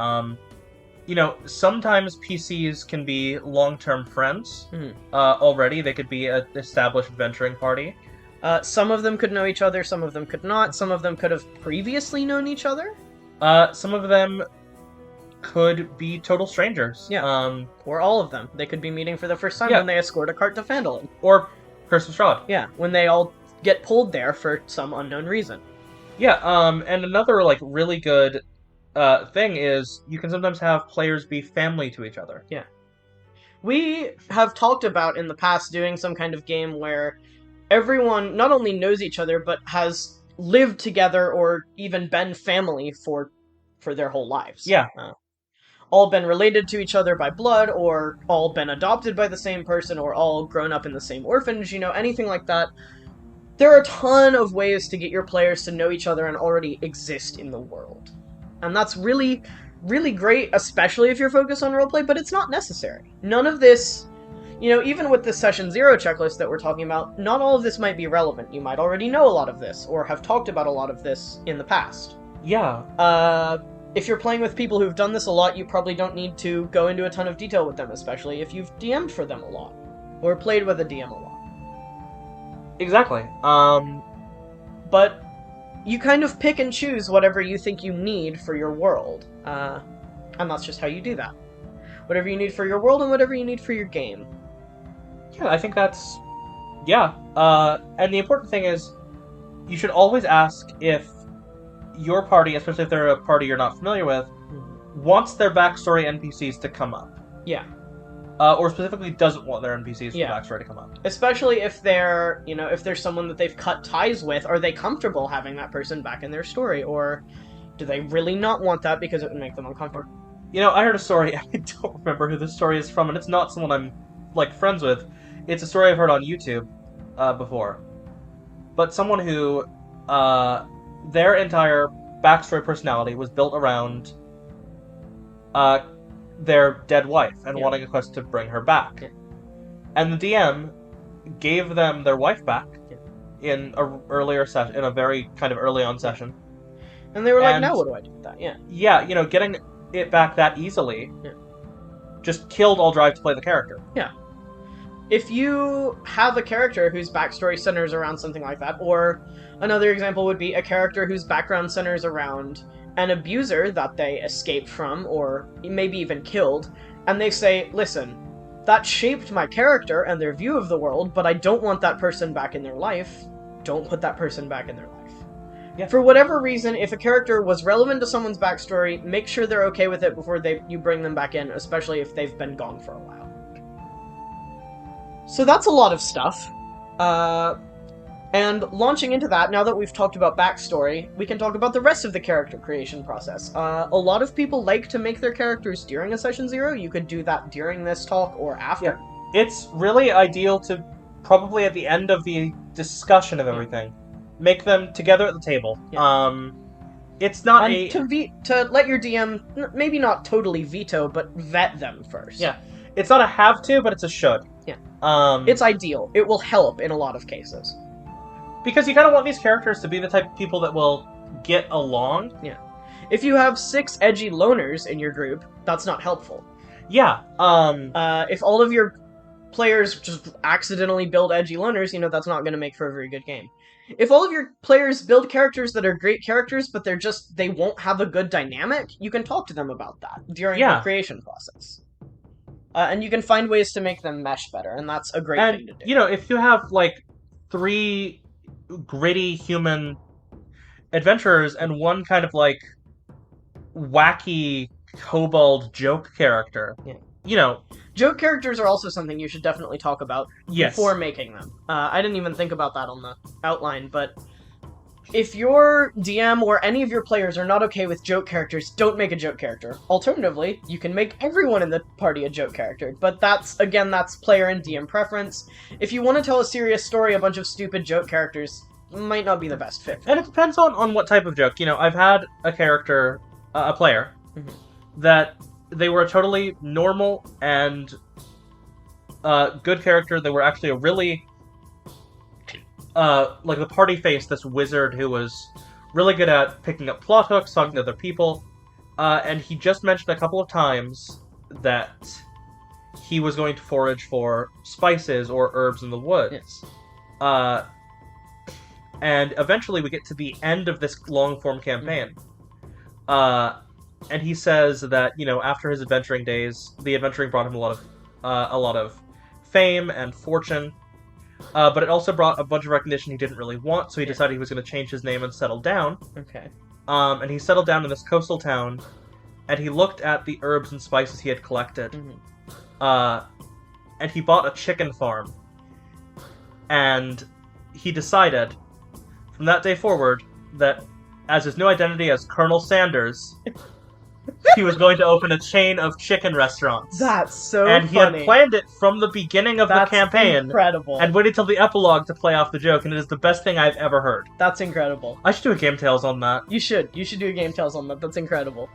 Sometimes PCs can be long-term friends already. They could be an established adventuring party. Some of them could know each other, some of them could not. Some of them could have previously known each other. Some of them could be total strangers. Yeah. Or all of them. They could be meeting for the first time when they escort a cart to Phandalin. Or Curse of Strahd. Yeah, when they all get pulled there for some unknown reason. Yeah, and another, really good thing is you can sometimes have players be family to each other. Yeah. We have talked about in the past doing some kind of game where everyone not only knows each other, but has lived together or even been family for their whole lives. Yeah. All been related to each other by blood, or all been adopted by the same person, or all grown up in the same orphanage, anything like that. There are a ton of ways to get your players to know each other and already exist in the world. And that's really, really great, especially if you're focused on roleplay, but it's not necessary. None of this, even with the Session 0 checklist that we're talking about, not all of this might be relevant. You might already know a lot of this, or have talked about a lot of this in the past. Yeah. If you're playing with people who've done this a lot, you probably don't need to go into a ton of detail with them, especially if you've DM'd for them a lot, or played with a DM a lot. Exactly. But you kind of pick and choose whatever you think you need for your world, and that's just how you do that. whatever you need for your world and whatever you need for your game. Yeah, I think that's... Yeah. And the important thing is, you should always ask if your party, especially if they're a party you're not familiar with, wants their backstory NPCs to come up. Yeah. Or specifically doesn't want their NPCs Yeah. backstory to come up. Especially if they're, if there's someone that they've cut ties with, are they comfortable having that person back in their story? Or do they really not want that because it would make them uncomfortable? I heard a story, I don't remember who this story is from, and it's not someone I'm, friends with. It's a story I've heard on YouTube before. But someone who, their entire backstory personality was built around their dead wife and wanting a quest to bring her back. Yeah. And the DM gave them their wife back in in a very kind of early on session. And they were like, now what do I do with that? Yeah. Yeah, getting it back that easily just killed all drive to play the character. Yeah. If you have a character whose backstory centers around something like that, or another example would be a character whose background centers around an abuser that they escaped from, or maybe even killed, and they say, listen, that shaped my character and their view of the world, but I don't want that person back in their life, don't put that person back in their life. Yeah. For whatever reason, if a character was relevant to someone's backstory, make sure they're okay with it before you bring them back in, especially if they've been gone for a while. So that's a lot of stuff. And launching into that, now that we've talked about backstory, we can talk about the rest of the character creation process. A lot of people like to make their characters during a Session Zero. You could do that during this talk or after. Yeah. It's really ideal to, probably at the end of the discussion of everything, make them together at the table. Yeah. It's not to let your DM, maybe not totally veto, but vet them first. Yeah. It's not a have to, but it's a should. Yeah. It's ideal. It will help in a lot of cases. Because you kind of want these characters to be the type of people that will get along. Yeah. If you have 6 edgy loners in your group, that's not helpful. Yeah. If all of your players just accidentally build edgy loners, that's not going to make for a very good game. If all of your players build characters that are great characters, but they won't have a good dynamic, you can talk to them about that during the creation process. And you can find ways to make them mesh better, and that's a great thing to do. If you have, 3 gritty human adventurers and one kind of, wacky kobold joke character, Joke characters are also something you should definitely talk about before making them. I didn't even think about that on the outline, but if your DM or any of your players are not okay with joke characters, don't make a joke character. Alternatively, you can make everyone in the party a joke character, but that's player and DM preference. If you want to tell a serious story, a bunch of stupid joke characters might not be the best fit. And it depends on what type of joke. I've had a character, a player, that they were a totally normal and good character. They were actually a really... the party face, this wizard who was really good at picking up plot hooks, talking to other people, and he just mentioned a couple of times that he was going to forage for spices or herbs in the woods. Yes. And eventually we get to the end of this long-form campaign. And he says that, after his adventuring days, the adventuring brought him a lot of fame and fortune. But it also brought a bunch of recognition he didn't really want, so he decided he was going to change his name and settle down. Okay. And he settled down in this coastal town, and he looked at the herbs and spices he had collected. And he bought a chicken farm. And he decided, from that day forward, that as his new identity as Colonel Sanders, he was going to open a chain of chicken restaurants. That's so funny. And he had planned it from the beginning of the campaign. Incredible. And waited till the epilogue to play off the joke, and it is the best thing I've ever heard. That's incredible. I should do a Game Tales on that. You should. You should do a Game Tales on that. That's incredible.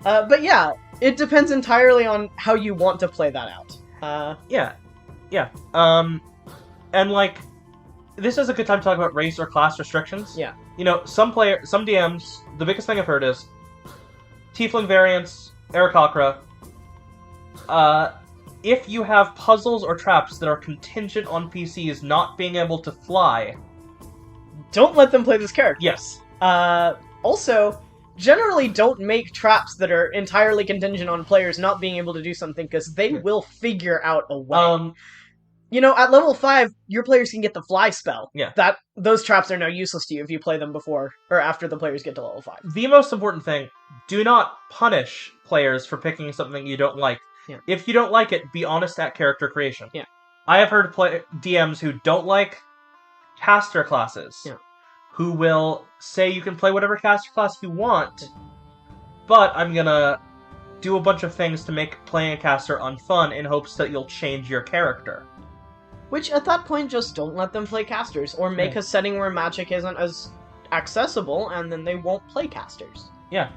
But yeah, it depends entirely on how you want to play that out. Yeah. And this is a good time to talk about race or class restrictions. Yeah. Some DMs, the biggest thing I've heard is Tiefling variants, Aarakocra. If you have puzzles or traps that are contingent on PCs not being able to fly, don't let them play this character. Yes. Also, generally don't make traps that are entirely contingent on players not being able to do something, because they will figure out a way. At level 5, your players can get the fly spell. Yeah. Those traps are now useless to you if you play them before or after the players get to level 5. The most important thing, do not punish players for picking something you don't like. Yeah. If you don't like it, be honest at character creation. Yeah. I have heard DMs who don't like caster classes, who will say you can play whatever caster class you want, but I'm gonna do a bunch of things to make playing a caster unfun in hopes that you'll change your character. Which, at that point, just don't let them play casters, or make a setting where magic isn't as accessible, and then they won't play casters. Yeah.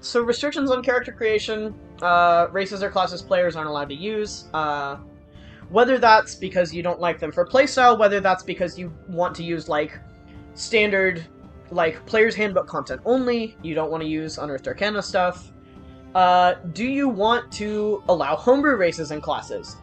So restrictions on character creation, races or classes players aren't allowed to use, whether that's because you don't like them for playstyle, whether that's because you want to use, standard, player's handbook content only, you don't want to use Unearthed Arcana stuff. Do you want to allow homebrew races and classes?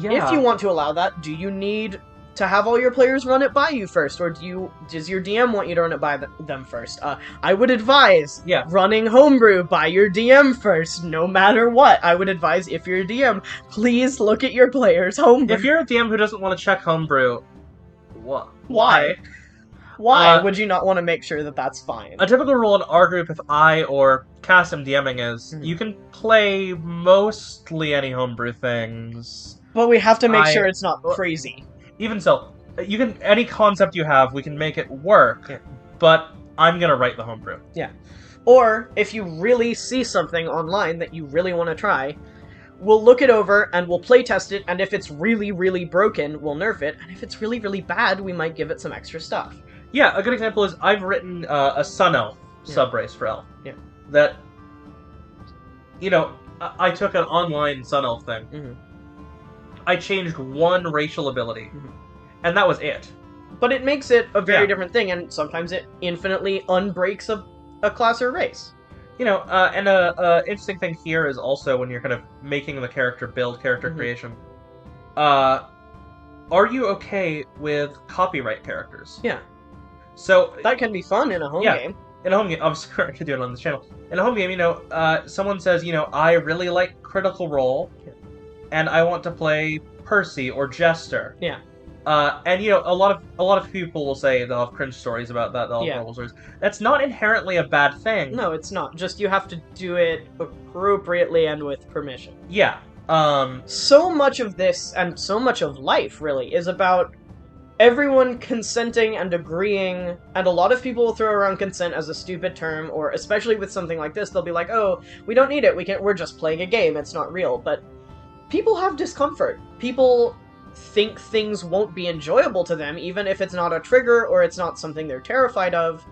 If you want to allow that, do you need to have all your players run it by you first, or does your DM want you to run it by them first? I would advise running homebrew by your DM first, no matter what. I would advise, if you're a DM, please look at your players' homebrew. If you're a DM who doesn't want to check homebrew, why? Why would you not want to make sure that that's fine? A typical rule in our group, if I or Cass am DMing, is you can play mostly any homebrew things. But we have to make sure it's not crazy. Even so, any concept you have, we can make it work, but I'm gonna write the homebrew. Yeah. Or, if you really see something online that you really want to try, we'll look it over and we'll playtest it, and if it's really, really broken, we'll nerf it, and if it's really, really bad, we might give it some extra stuff. Yeah, a good example is I've written a Sun Elf subrace for Elf. Yeah. That, I took an online Sun Elf thing. Mm-hmm. I changed one racial ability, and that was it. But it makes it a very different thing, and sometimes it infinitely unbreaks a class or race. And a interesting thing here is also when you're kind of making the character build, character creation, are you okay with copyright characters? Yeah. So that can be fun in a home game. In a home game, I'm sorry, I could do it on this channel. In a home game, someone says, I really like Critical Role, and I want to play Percy or Jester. Yeah. And a lot of people will say they'll have cringe stories about that. They'll have horrible stories. That's not inherently a bad thing. No, it's not. Just you have to do it appropriately and with permission. Yeah. So much of this, and so much of life, really, is about everyone consenting and agreeing, and a lot of people will throw around consent as a stupid term, or especially with something like this, they'll be like, oh, we don't need it, we're just playing a game, it's not real. But people have discomfort. People think things won't be enjoyable to them, even if it's not a trigger or it's not something they're terrified of.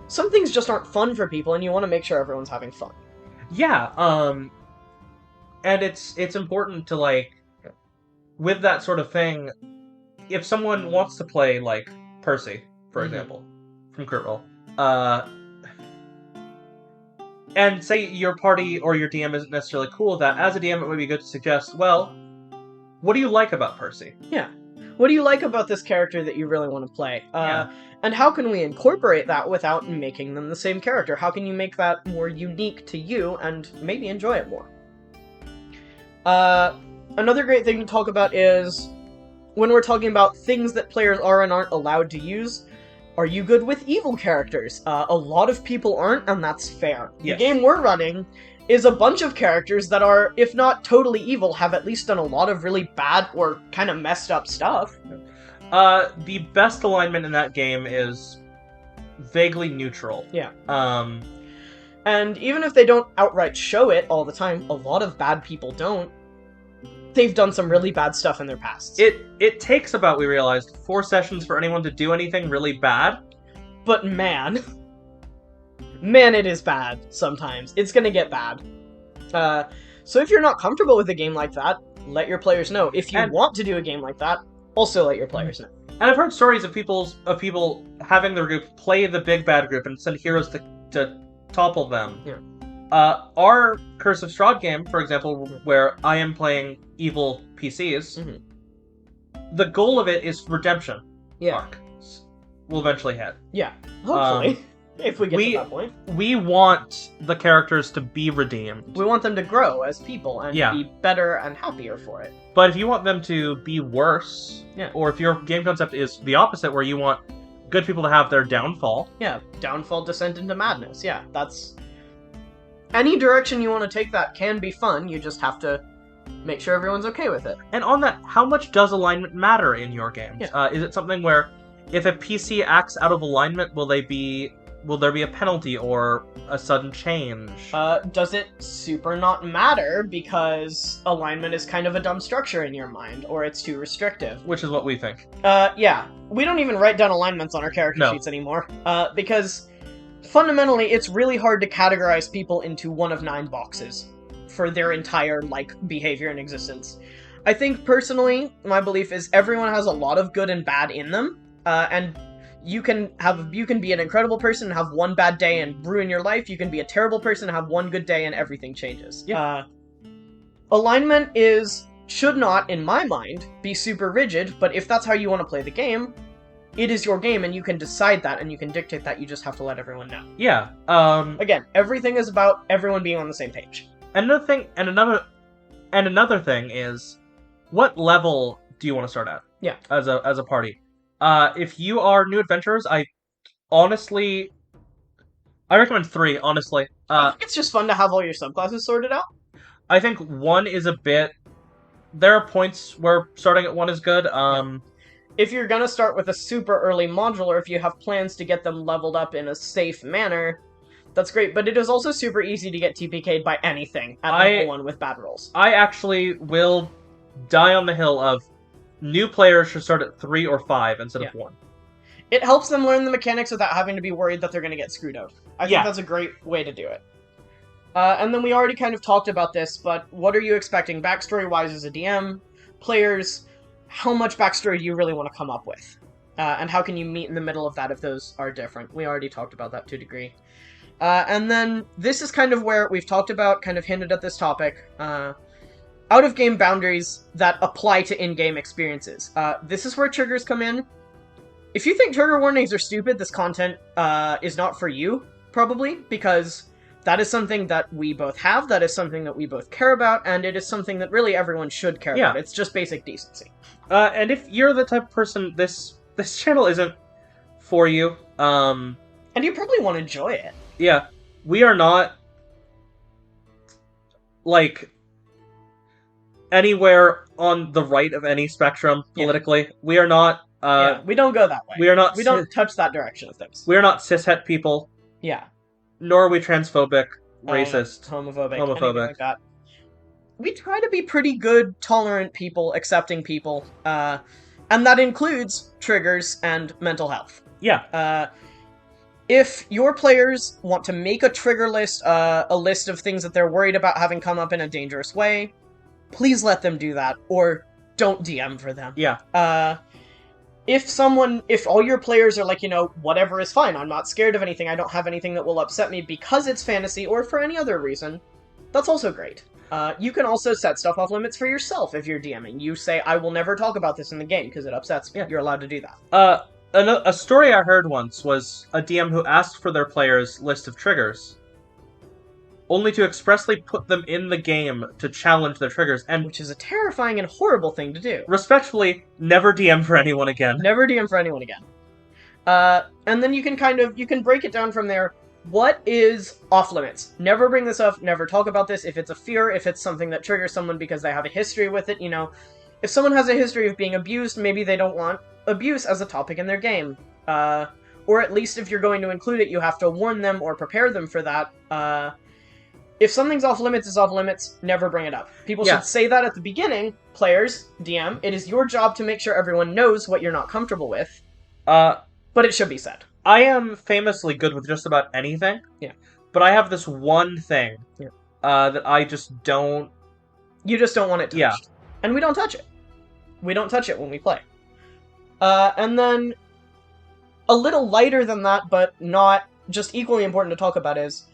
Some things just aren't fun for people, and you want to make sure everyone's having fun. Yeah, and it's important to, with that sort of thing, if someone wants to play, Percy, for example, from Critical Role, and say your party or your DM isn't necessarily cool with that, as a DM it would be good to suggest, well, what do you like about Percy? Yeah. What do you like about this character that you really want to play? And how can we incorporate that without making them the same character? How can you make that more unique to you and maybe enjoy it more? Another great thing to talk about is when we're talking about things that players are and aren't allowed to use. Are you good with evil characters? A lot of people aren't, and that's fair. Yes. The game we're running is a bunch of characters that are, if not totally evil, have at least done a lot of really bad or kind of messed up stuff. The best alignment in that game is vaguely neutral. Yeah. And even if they don't outright show it all the time, a lot of bad people don't. They've done some really bad stuff in their pasts. It takes about, we realized, 4 sessions for anyone to do anything really bad. But man, it is bad sometimes. It's gonna get bad. So if you're not comfortable with a game like that, let your players know. If you want to do a game like that, also let your players know. And I've heard stories of people having their group play the big bad group and send heroes to topple them. Yeah. Our Curse of Strahd game, for example, where I am playing evil PCs, the goal of it is redemption arc. We'll eventually hit. Yeah, hopefully. If we get to that point. We want the characters to be redeemed. We want them to grow as people and Yeah. be better and happier for it. But if you want them to be worse, Yeah. or if your game concept is the opposite, where you want good people to have their downfall, Yeah, downfall, descent into madness. Yeah, that's... Any direction you want to take that can be fun, you just have to make sure everyone's okay with it. and on that, how much does alignment matter in your games? Yeah. Is it something where if a PC acts out of alignment, will there be a penalty or a sudden change? Does it super not matter because alignment is kind of a dumb structure in your mind, or it's too restrictive? Which is what we think. Yeah. We don't even write down alignments on our character sheets anymore, because fundamentally it's really hard to categorize people into one of 9 boxes for their entire, behavior and existence. I think, personally, my belief is everyone has a lot of good and bad in them, and you can be an incredible person and have one bad day and ruin your life. You can be a terrible person and have one good day and everything changes. Yeah. Alignment should not, in my mind, be super rigid, but if that's how you want to play the game, it is your game and you can decide that and you can dictate that. You just have to let everyone know. Yeah. Again, everything is about everyone being on the same page. Another thing is, what level do you want to start at? Yeah. As a party. If you are new adventurers, I recommend 3, honestly. I think it's just fun to have all your subclasses sorted out. I think 1 is a bit... There are points where starting at 1 is good. If you're gonna start with a super early modular, if you have plans to get them leveled up in a safe manner, that's great, but it is also super easy to get TPK'd by anything at level 1 with bad rolls. I actually will die on the hill of new players should start at 3 or 5 instead of 1. It helps them learn the mechanics without having to be worried that they're gonna get screwed out. I think that's a great way to do it. And then we already kind of talked about this, but what are you expecting backstory-wise as a DM? Players, how much backstory do you really want to come up with? And how can you meet in the middle of that if those are different? We already talked about that to a degree. And then this is kind of where we've talked about, kind of hinted at this topic, out-of-game boundaries that apply to in-game experiences. This is where triggers come in. If you think trigger warnings are stupid, this content is not for you, probably, because that is something that we both have, that is something that we both care about, and it is something that really everyone should care about. It's just basic decency. And if you're the type of person, this channel isn't for you, and you probably won't enjoy it. Yeah, we are not, anywhere on the right of any spectrum, politically. We are not, we don't go that way. We don't touch that direction of things. We are not cishet people. Yeah. Nor are we transphobic, racist, homophobic, anything like that. We try to be pretty good, tolerant people, accepting people, and that includes triggers and mental health. Yeah. If your players want to make a trigger list, a list of things that they're worried about having come up in a dangerous way, please let them do that, or don't DM for them. Yeah. If all your players are like, whatever is fine, I'm not scared of anything, I don't have anything that will upset me because it's fantasy, or for any other reason, that's also great. You can also set stuff off limits for yourself if you're DMing. You say, I will never talk about this in the game because it upsets me. Yeah. You're allowed to do that. A story I heard once was a DM who asked for their players' list of triggers, only to expressly put them in the game to challenge their triggers, and which is a terrifying and horrible thing to do. Respectfully, never DM for anyone again. Never DM for anyone again. And then you can break it down from there. What is off limits? Never bring this up, never talk about this. If it's a fear, if it's something that triggers someone because they have a history with it, if someone has a history of being abused, maybe they don't want abuse as a topic in their game. Or at least if you're going to include it, you have to warn them or prepare them for that. If something's off limits is off limits, never bring it up. People should say that at the beginning. Players, DM, it is your job to make sure everyone knows what you're not comfortable with. But it should be said. I am famously good with just about anything. Yeah. But I have this one thing that I just don't... You just don't want it touched. Yeah. And we don't touch it. We don't touch it when we play. And then, a little lighter than that, but not just equally important to talk about is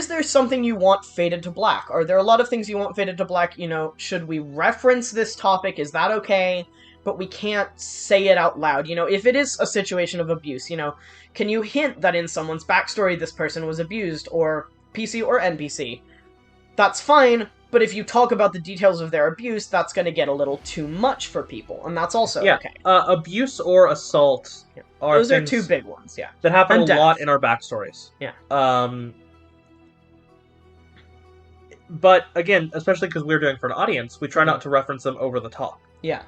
there something you want faded to black? Are there a lot of things you want faded to black? Should we reference this topic? Is that okay? but we can't say it out loud. You know, if it is a situation of abuse, you know, can you hint that in someone's backstory this person was abused, or PC or NPC? That's fine, but if you talk about the details of their abuse, that's going to get a little too much for people, and that's also okay. Abuse or assault are Those are things two big ones, yeah. that happen And a lot death. in our backstories. Yeah. But again, especially because we're doing for an audience, we try not to reference them over the top. Yeah.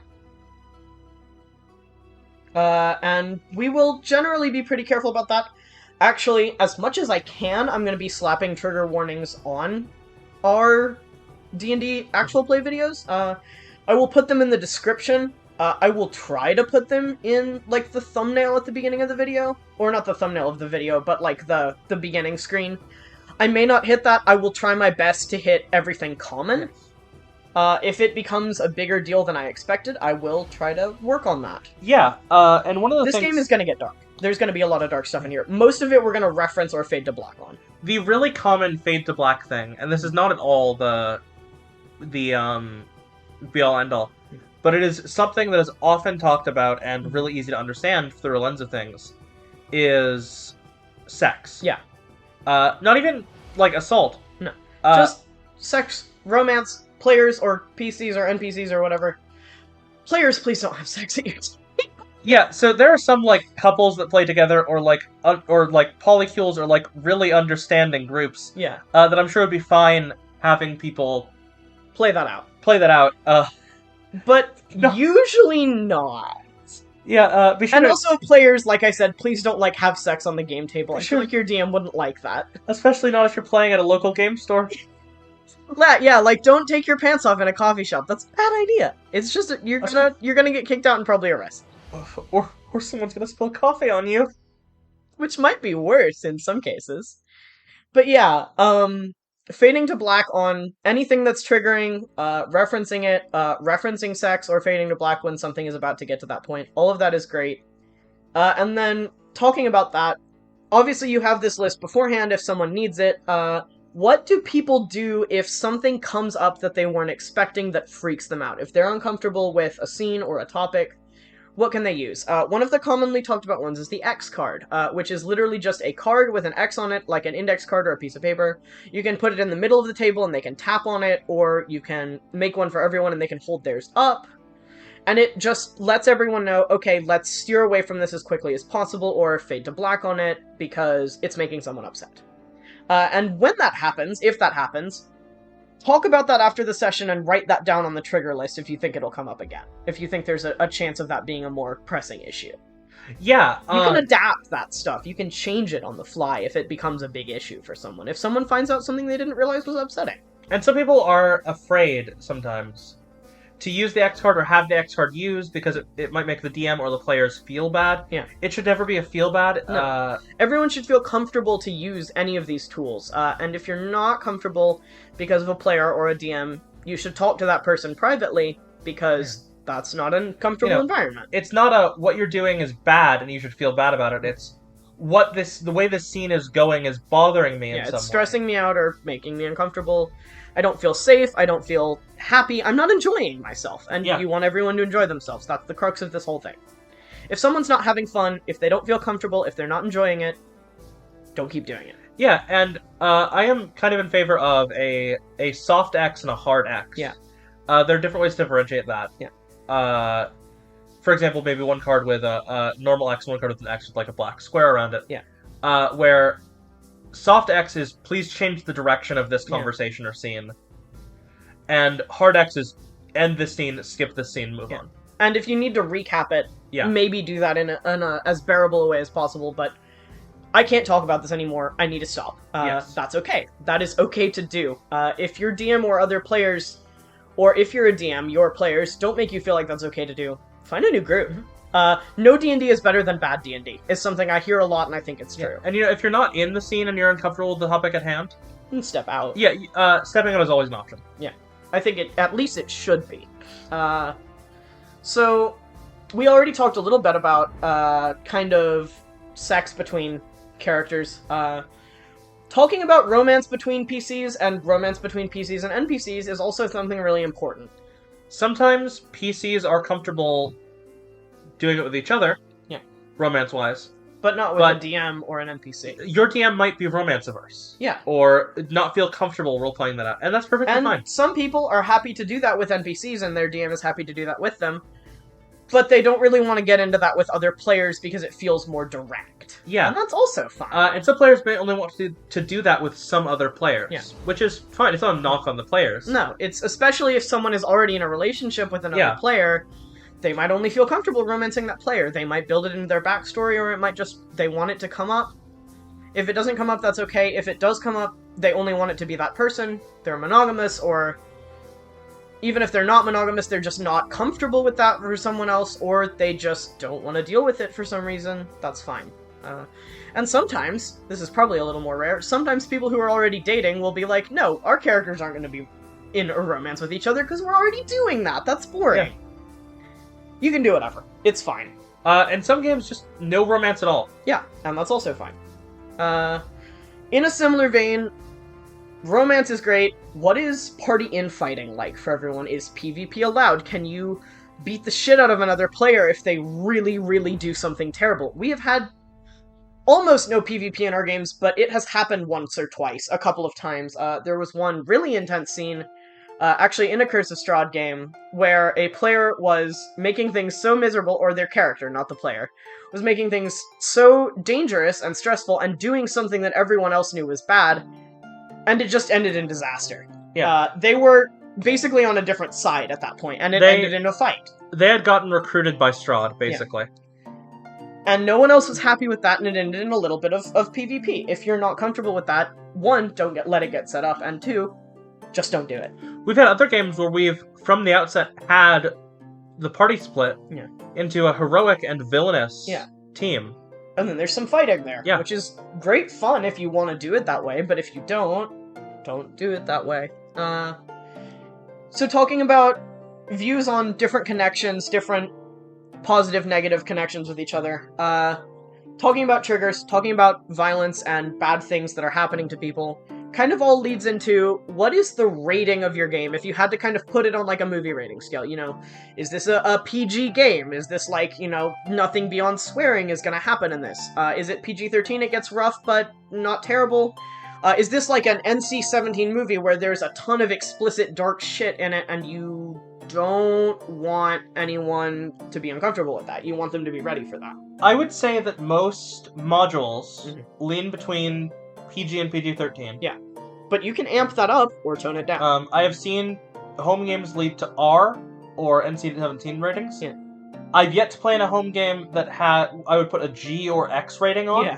And we will generally be pretty careful about that. Actually, as much as I can, I'm going to be slapping trigger warnings on our D&D actual play videos. I will put them in the description. I will try to put them in, like, the thumbnail at the beginning of the video. Or not the thumbnail of the video, but, like, the beginning screen. I may not hit that. I will try my best to hit everything common. If it becomes a bigger deal than I expected, I will try to work on that. Yeah, and one of the This things... game is going to get dark. There's going to be a lot of dark stuff in here. Most of it we're going to reference or fade to black on. The really common fade to black thing, and this is not at all the be-all, end-all, but it is something that is often talked about and really easy to understand through a lens of things, is sex. Yeah. Not even, like, assault. No. Just sex, romance, players, or PCs or NPCs or whatever. Players, please don't have sex at your time. Yeah, so there are some, like, couples that play together, or polycules, or, like, really understanding groups. Yeah. That I'm sure would be fine having people Play that out. play that out. But No. usually not. Yeah, be sure And to... also, players, like I said, please don't, like, have sex on the game table. I Sure. feel like your DM wouldn't like that. Especially not if you're playing at a local game store. Yeah, like, don't take your pants off in a coffee shop. That's a bad idea. It's just, you're gonna get kicked out and probably arrested. Or someone's gonna spill coffee on you. Which might be worse in some cases. But yeah, fading to black on anything that's triggering, referencing it, referencing sex, or fading to black when something is about to get to that point. All of that is great. And then, talking about that, obviously you have this list beforehand if someone needs it. What do people do if something comes up that they weren't expecting that freaks them out? If they're uncomfortable with a scene or a topic, what can they use? One of the commonly talked about ones is the X card, which is literally just a card with an X on it, like an index card or a piece of paper. You can put it in the middle of the table and they can tap on it, or you can make one for everyone and they can hold theirs up. And it just lets everyone know, okay, let's steer away from this as quickly as possible, or fade to black on it, because it's making someone upset. And when that happens, if that happens, talk about that after the session and write that down on the trigger list if you think it'll come up again. If you think there's a chance of that being a more pressing issue. Yeah. You can adapt that stuff. You can change it on the fly if it becomes a big issue for someone. If someone finds out something they didn't realize was upsetting. And some people are afraid, sometimes, to use the X card or have the X card used because it might make the DM or the players feel bad. Yeah. It should never be a feel bad. No. Everyone should feel comfortable to use any of these tools. And if you're not comfortable because of a player or a DM, you should talk to that person privately, because that's not a comfortable environment. It's not what you're doing is bad and you should feel bad about it. It's the way this scene is going is bothering me in some way. It's stressing me out or making me uncomfortable. I don't feel safe, I don't feel happy, I'm not enjoying myself, and you want everyone to enjoy themselves. That's the crux of this whole thing. If someone's not having fun, if they don't feel comfortable, if they're not enjoying it, don't keep doing it. Yeah, and I am kind of in favor of a soft X and a hard X. Yeah. There are different ways to differentiate that. Yeah. For example, maybe one card with a normal X, one card with an X with like a black square around it. Yeah. Where soft X is, please change the direction of this conversation or scene. And hard X is, end this scene, skip this scene, move on. And if you need to recap it, maybe do that in a as bearable a way as possible, but I can't talk about this anymore, I need to stop. That's okay. That is okay to do. If your DM or other players, or if you're a DM, your players don't make you feel like that's okay to do, find a new group. No D&D is better than bad D&D. It's something I hear a lot, and I think it's true. And if you're not in the scene and you're uncomfortable with the topic at hand, step out. Stepping out is always an option. Yeah, I think at least it should be. So we already talked a little bit about kind of sex between characters. Talking about romance between PCs and romance between PCs and NPCs is also something really important. Sometimes PCs are comfortable doing it with each other, Yeah. romance-wise. But not with a DM or an NPC. Your DM might be romance-averse. Yeah. Or not feel comfortable role-playing that out, and that's perfectly fine. And some people are happy to do that with NPCs, and their DM is happy to do that with them. But they don't really want to get into that with other players because it feels more direct. Yeah. And that's also fine. And some players may only want to do that with some other players. Yeah. Which is fine. It's not a knock on the players. No, it's especially if someone is already in a relationship with another player, they might only feel comfortable romancing that player. They might build it into their backstory, or it might just, they want it to come up. If it doesn't come up, that's okay. If it does come up, they only want it to be that person. They're monogamous, or even if they're not monogamous, they're just not comfortable with that for someone else, or they just don't want to deal with it for some reason. That's fine. And sometimes, this is probably a little more rare, sometimes people who are already dating will be like, no, our characters aren't going to be in a romance with each other because we're already doing that. That's boring. Yeah. You can do whatever. It's fine. In some games, just no romance at all. Yeah, and that's also fine. In a similar vein, romance is great. What is party infighting like for everyone? Is PvP allowed? Can you beat the shit out of another player if they really, really do something terrible? We have had almost no PvP in our games, but it has happened once or twice, a couple of times. There was one really intense scene, actually in a Curse of Strahd game, where a player was making things so miserable, or their character, not the player, was making things so dangerous and stressful and doing something that everyone else knew was bad, and it just ended in disaster. Yeah. They were basically on a different side at that point, and it ended in a fight. They had gotten recruited by Strahd, basically. Yeah. And no one else was happy with that, and it ended in a little bit of PvP. If you're not comfortable with that, one, don't let it get set up, and two, just don't do it. We've had other games where we've, from the outset, had the party split into a heroic and villainous team. And then there's some fighting there, which is great fun if you want to do it that way, but if you don't do it that way. So talking about views on different connections, different positive, negative connections with each other, talking about triggers, talking about violence and bad things that are happening to people, kind of all leads into what is the rating of your game? If you had to kind of put it on like a movie rating scale, is this a PG game? Is this like, nothing beyond swearing is gonna happen in this? Is it PG-13? It gets rough, but not terrible. Is this like an NC-17 movie where there's a ton of explicit dark shit in it and you don't want anyone to be uncomfortable with that? You want them to be ready for that. I would say that most modules lean between PG and PG-13. Yeah. But you can amp that up or tone it down. I have seen home games lead to R or NC-17 ratings. Yeah. I've yet to play in a home game that I would put a G or X rating on. Yeah.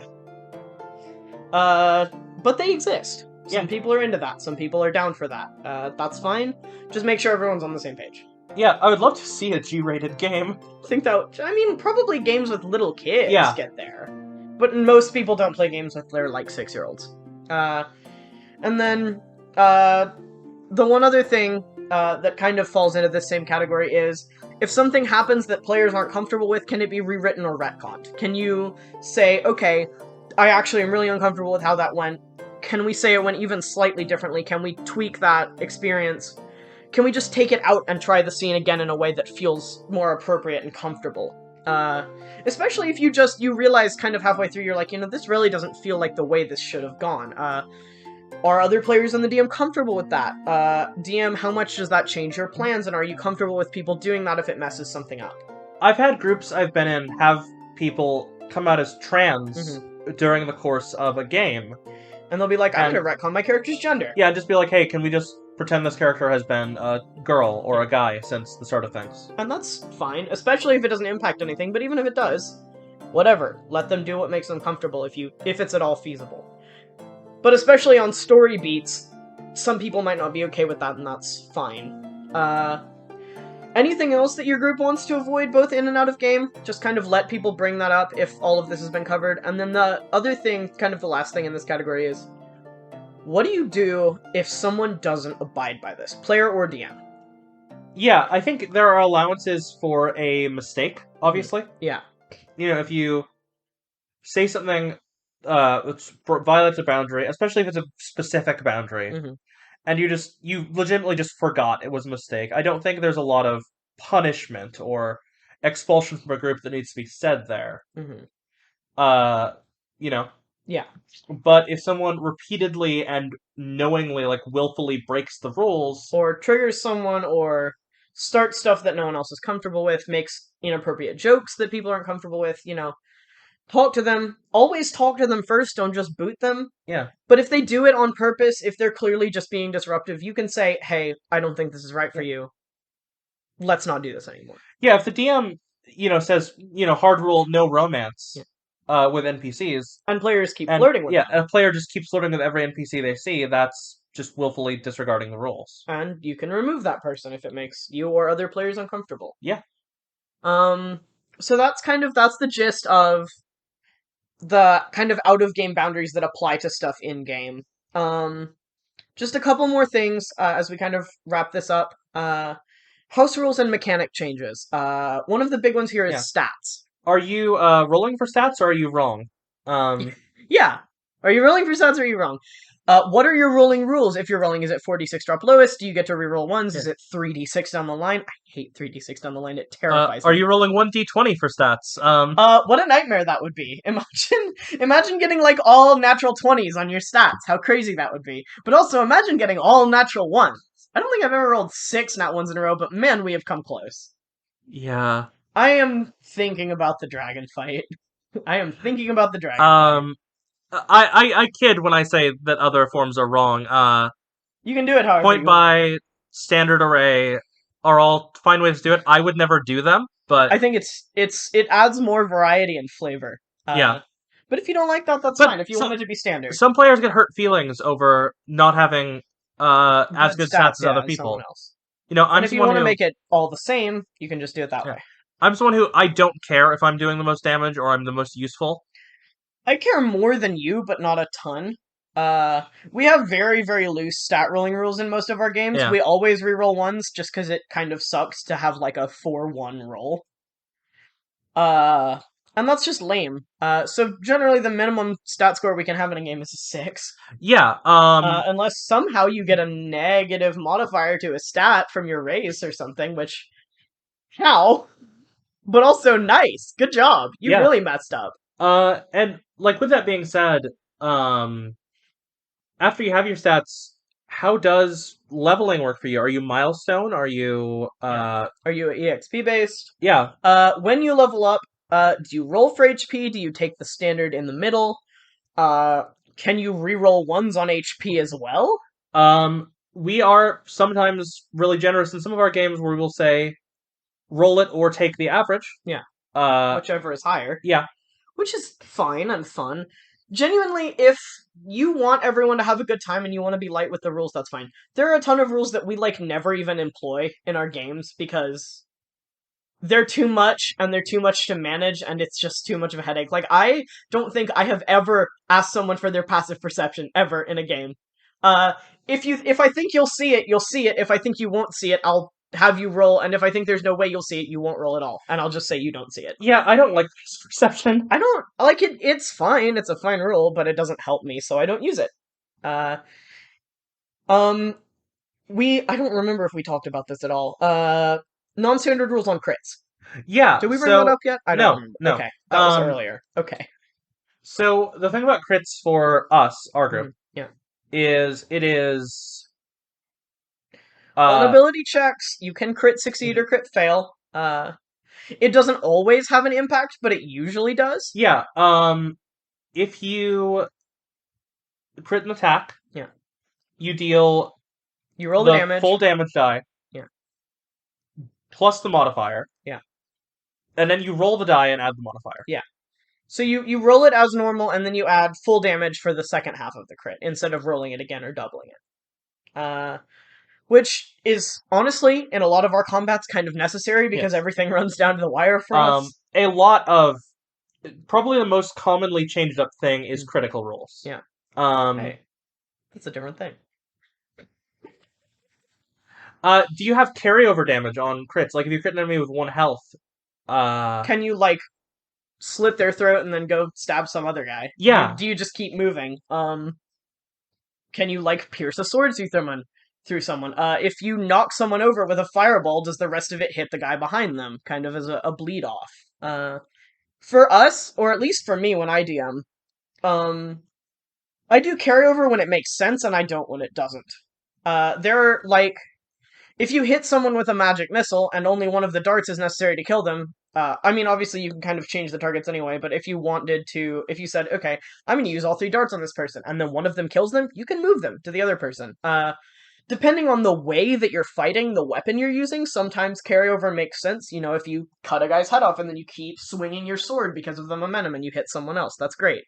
But they exist. Some people are into that. Some people are down for that. That's fine. Just make sure everyone's on the same page. Yeah, I would love to see a G-rated game. Probably games with little kids get there. But most people don't play games with their, 6-year-olds. And then, the one other thing that kind of falls into this same category is, if something happens that players aren't comfortable with, can it be rewritten or retconned? Can you say, okay, I actually am really uncomfortable with how that went. Can we say it went even slightly differently? Can we tweak that experience? Can we just take it out and try the scene again in a way that feels more appropriate and comfortable? Especially if you realize kind of halfway through, you're like, this really doesn't feel like the way this should have gone. Are other players in the DM comfortable with that? DM, how much does that change your plans, and are you comfortable with people doing that if it messes something up? I've had groups I've been in have people come out as trans during the course of a game. And they'll be like, I'm gonna retcon my character's gender. Yeah, just be like, hey, can we just pretend this character has been a girl or a guy since the start of things? And that's fine, especially if it doesn't impact anything, but even if it does, whatever. Let them do what makes them comfortable if it's at all feasible. But especially on story beats, some people might not be okay with that, and that's fine. Anything else that your group wants to avoid both in and out of game? Just kind of let people bring that up if all of this has been covered. And then the other thing, kind of the last thing in this category is, what do you do if someone doesn't abide by this? Player or DM? Yeah, I think there are allowances for a mistake, obviously. Yeah. If you say something that violates a boundary, especially if it's a specific boundary, and you legitimately just forgot it was a mistake, I don't think there's a lot of punishment or expulsion from a group that needs to be said there. Hmm. You know. Yeah. But if someone repeatedly and knowingly, like willfully breaks the rules, Or triggers someone, or starts stuff that no one else is comfortable with, makes inappropriate jokes that people aren't comfortable with, talk to them. Always talk to them first, don't just boot them. yeah, But if they do it on purpose, if they're clearly just being disruptive, you can say, hey, I don't think this is right for you. Let's not do this anymore. yeah. If the DM, says, hard rule, no romance, Yeah. with NPCs, And players keep and flirting with yeah, them. a player just keeps flirting with every NPC they see, that's just willfully disregarding the rules. And you can remove that person if it makes you or other players uncomfortable. Yeah. So that's the gist of the kind of out of game boundaries that apply to stuff in game. Just a couple more things as we kind of wrap this up. House rules and mechanic changes. One of the big ones here is stats. Are you rolling for stats, or are you wrong? Yeah. Are you rolling for stats or are you wrong? What are your rolling rules? If you're rolling, is it 4d6 drop lowest? Do you get to reroll ones? Yeah. Is it 3d6 down the line? I hate 3d6 down the line. It terrifies me. Are you rolling 1d20 for stats? What a nightmare that would be. Imagine getting like all natural 20s on your stats. How crazy that would be. But also imagine getting all natural 1s. I don't think I've ever rolled 6 nat 1s in a row, but man, we have come close. Yeah. I am thinking about the dragon fight. I am thinking about the dragon fight. I kid when I say that other forms are wrong. You can do it however Point you by, want. standard array are all fine ways to do it. I would never do them, but I think it adds more variety and flavor. Yeah. But if you don't like that, that's But fine. If you want it to be standard. some players get hurt feelings over not having as good stats as other as people. someone else. I'm And if you want to make it all the same, you can just do it that way. I'm someone who I don't care if I'm doing the most damage or I'm the most useful. I care more than you, but not a ton. We have very, very loose stat rolling rules in most of our games. Yeah. We always reroll ones just because it kind of sucks to have like a 4-1 roll. And that's just lame. So generally the minimum stat score we can have in a game is a 6. Yeah. Unless somehow you get a negative modifier to a stat from your race or something, which how? But also nice. Good job. You really messed up. And like with that being said, after you have your stats, how does leveling work for you? Are you milestone? Are you Are you EXP based? Yeah. When you level up, do you roll for HP? Do you take the standard in the middle? Can you reroll ones on HP as well? We are sometimes really generous in some of our games where we will say roll it or take the average. Yeah. Uh Whichever is higher. Yeah. Which is fine and fun. Genuinely, if you want everyone to have a good time and you want to be light with the rules, that's fine. There are a ton of rules that we never even employ in our games because they're too much and they're too much to manage and it's just too much of a headache. Like, I don't think I have ever asked someone for their passive perception ever in a game. If I think you'll see it, you'll see it. If I think you won't see it, I'll have you roll, and if I think there's no way you'll see it, you won't roll at all, and I'll just say you don't see it. Yeah, I don't like perception. I don't like it. It's fine. It's a fine rule, but it doesn't help me, so I don't use it. I don't remember if we talked about this at all. Non-standard rules on crits. Yeah. Did we bring that up yet? I don't remember. No. Okay, that was earlier. Okay. So the thing about crits for us, our group, is it is on ability checks, you can crit succeed or crit fail. It doesn't always have an impact, but it usually does. Yeah. If you crit an attack, you roll the damage, full damage die. Yeah. Plus the modifier. Yeah. And then you roll the die and add the modifier. Yeah. So you roll it as normal, and then you add full damage for the second half of the crit, instead of rolling it again or doubling it. Which is, honestly, in a lot of our combats, kind of necessary, because everything runs down to the wire for us. A lot of... Probably the most commonly changed up thing is critical rolls. Yeah. Hey, that's a different thing. Do you have carryover damage on crits? Like, if you crit an enemy with 1 health... Can you, slit their throat and then go stab some other guy? Yeah. Do you just keep moving? Can you, pierce a sword through someone. If you knock someone over with a fireball, does the rest of it hit the guy behind them, kind of as a bleed off? For us, or at least for me when I DM, um, I do carryover when it makes sense, and I don't when it doesn't. There are, like, if you hit someone with a magic missile and only one of the darts is necessary to kill them, I mean, obviously you can kind of change the targets anyway, but if you said, okay, I'm going to use all 3 darts on this person, and then one of them kills them, you can move them to the other person. Depending on the way that you're fighting, the weapon you're using, sometimes carryover makes sense. You know, if you cut a guy's head off and then you keep swinging your sword because of the momentum and you hit someone else, that's great.